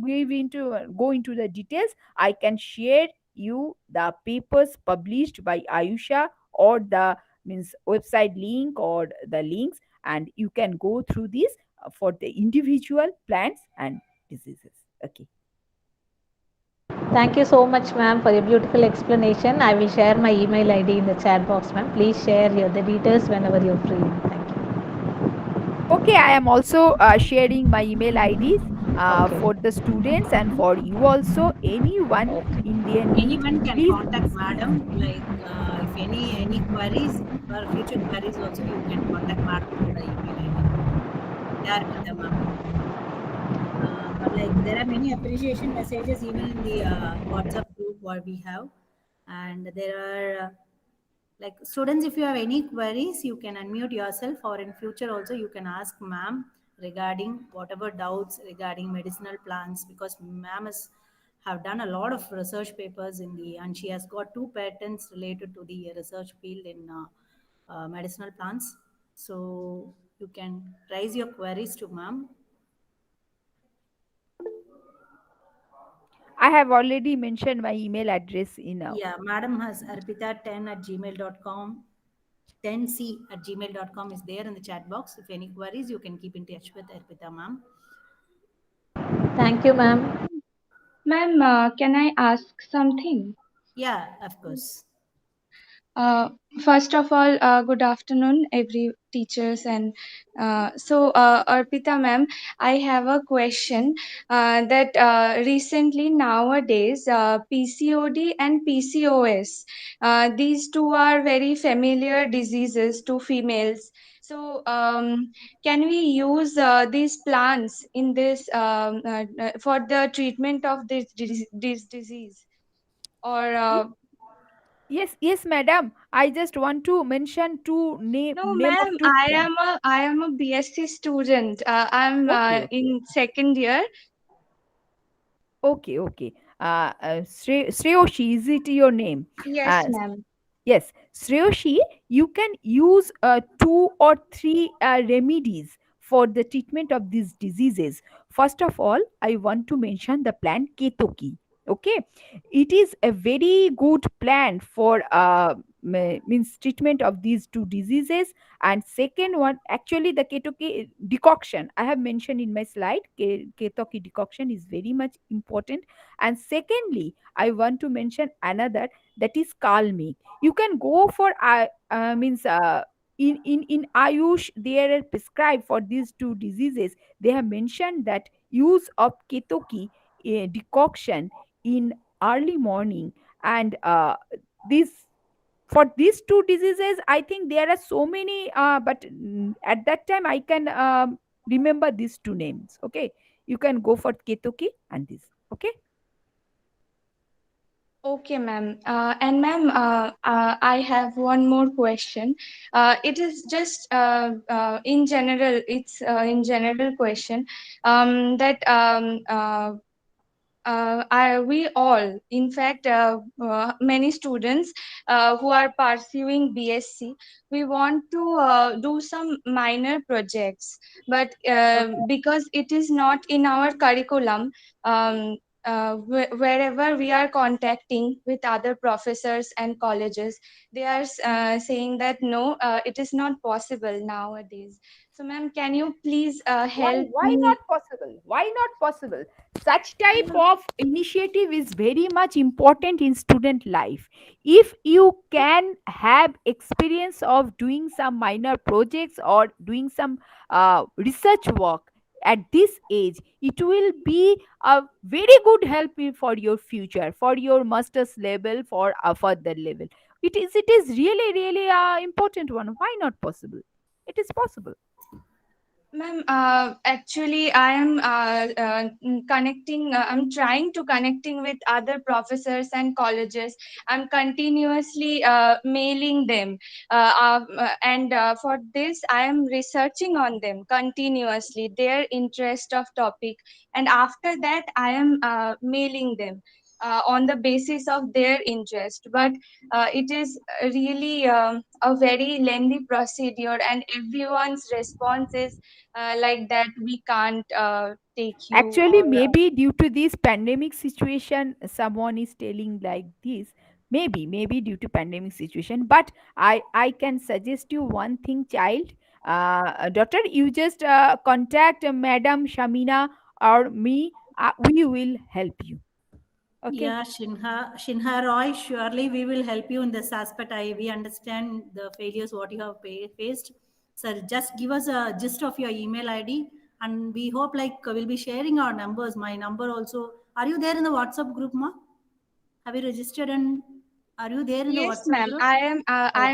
go into the details, I can share you the papers published by Ayusha, or the means website link or the links, and you can go through this for the individual plants and diseases. Okay. Thank you so much, ma'am, for your beautiful explanation. I will share my email ID in the chat box, ma'am. Please share the details whenever you're free. Thank you. Okay, I am also sharing my email IDs Okay. for the students and for you also. Anyone in their need, Anyone can please. contact madam, like if any queries or future queries also, you can contact madam through the email ID. They are with them, ma'am. Like there are many appreciation messages even in the WhatsApp group what we have, and there are like students, if you have any queries, you can unmute yourself, or in future also you can ask ma'am regarding whatever doubts regarding medicinal plants, because ma'am has have done a lot of research papers in the, and she has got 2 patents related to the research field in medicinal plants. So you can raise your queries to ma'am. I have already mentioned my email address in Yeah, madam has arpita10@gmail.com. 10c@gmail.com is there in the chat box. If any queries, you can keep in touch with Arpita, ma'am. Thank you, ma'am. Ma'am, can I ask something? Yeah, of course. Uh, First of all, good afternoon, every teachers and Arpita ma'am, I have a question that recently nowadays PCOD and PCOS, these two are very familiar diseases to females. So can we use these plants in this for the treatment of this disease? Or yes, madam. I just want to mention two no, name of ma'am, two plants. I am a BSc student. I'm Okay, okay. in second year. Okay, okay. Shreyoshi, is it your name? Yes, ma'am. Yes, Shreyoshi, you can use 2 or 3 remedies for the treatment of these diseases. First of all, I want to mention the plant Ketoki. Okay, it is a very good plant for means treatment of these 2 diseases. And second one, actually, the Ketoki decoction I have mentioned in my slide. Ketoki decoction is very much important. And secondly, I want to mention another, that is Kalmi. You can go for means in Ayush, they are prescribed for these 2 diseases. They have mentioned that use of Ketoki decoction in early morning. And this for these 2 diseases, I think there are so many, but at that time I can remember these 2 names. Okay, you can go for Ketoki and this. Okay. Okay, ma'am. And ma'am, I have one more question. It is just in general, it's in general question that we all, in fact, many students who are pursuing BSc, we want to do some minor projects, but because it is not in our curriculum, wherever we are contacting with other professors and colleges, they are saying that no, it is not possible nowadays. So, ma'am, can you please help Why me? not possible? Why not possible? Such type of initiative is very much important in student life. If you can have experience of doing some minor projects or doing some research work at this age, it will be a very good help for your future, for your master's level, for a further level. It is really important one. Why not possible? It is possible. Ma'am, actually, I am connecting. I'm trying to connecting with other professors and colleges. I'm continuously mailing them, and for this, I am researching on them continuously, their interest of topic, and after that, I am mailing them on the basis of their interest. But it is really a very lengthy procedure, and everyone's response is like that we can't take you Actually, or maybe due to this pandemic situation, someone is telling like this. Maybe due to pandemic situation. But I can suggest you one thing, child. Daughter, you just contact Madam Shamina or me. We will help you. Okay. Yeah, Shinha Roy, surely we will help you in this aspect. We understand the failures what you have faced. So just give us a gist of your email ID, and we hope like we'll be sharing our numbers. My number also. Are you there in the WhatsApp group, ma? Have you registered and are you there in the yes, WhatsApp ma'am. group? I am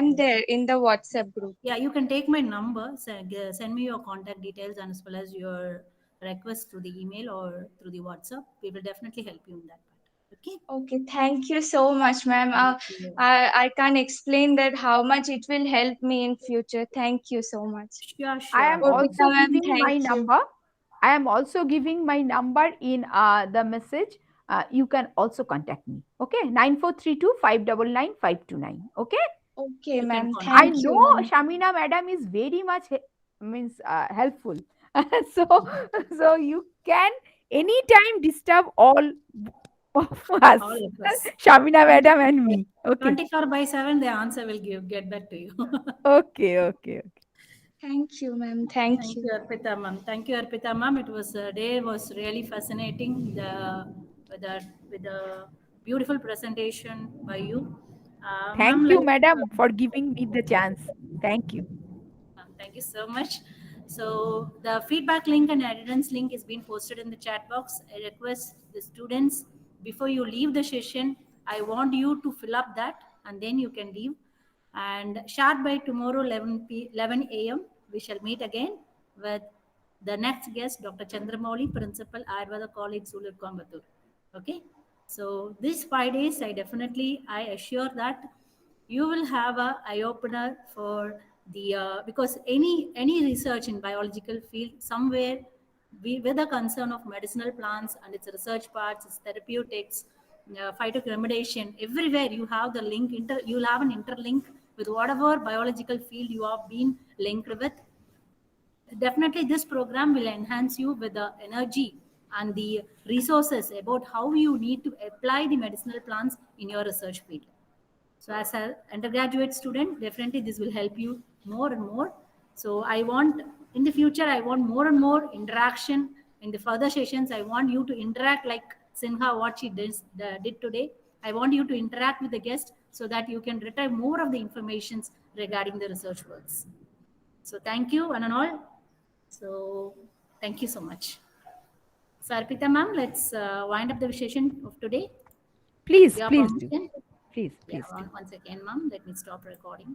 Okay. there in the WhatsApp group. Yeah, you can take my number. Send me your contact details and as well as your request through the email or through the WhatsApp. We will definitely help you in that part. Okay. Okay, thank you so much, ma'am. Thank you. I can't explain that how much it will help me in future. Thank you so much. Sure, I sure. am Urpita also ma'am, giving thank my you. number. I am also giving my number in the message. You can also contact me. Okay, 9432 599 529. Okay. Okay, You can ma'am, contact. I thank know you, ma'am. Shamina madam is very much means helpful. so so you can anytime disturb all of us, All of us. Shamina 20 madam and me. Okay. 24/7, the answer will get back to you. Okay. Thank you, ma'am. Thank Thank you. you, Arpita ma'am. Thank you, Arpita ma'am. It was day was really fascinating. With the beautiful presentation by you, ma'am. Thank you, Like, madam, for giving me the chance. Thank you. thank you so much. So the feedback link and attendance link is being posted in the chat box. I request the students before you leave the session, I want you to fill up that and then you can leave. And sharp by tomorrow 11 a.m. we shall meet again with the next guest, Dr. Chandramouli, Principal, Ayurveda College, Sulut, Coimbatore. Okay. So these 5 days, I assure that you will have a eye opener for the because any research in biological field somewhere with the concern of medicinal plants and its research parts, its therapeutics, phytoremediation, everywhere you have the link, you'll have an interlink with whatever biological field you have been linked with. Definitely this program will enhance you with the energy and the resources about how you need to apply the medicinal plants in your research field. So as an undergraduate student, definitely this will help you more and more. So I want, in the future, I want more and more interaction. In the further sessions, I want you to interact like Sinha, what she did today. I want you to interact with the guest so that you can retrieve more of the informations regarding the research works. So thank you, one and all. So thank you so much. So Arpita ma'am, let's wind up the session of today. Please, Your please do. permission? Please, Yeah, please do. once again, ma'am, let me stop recording.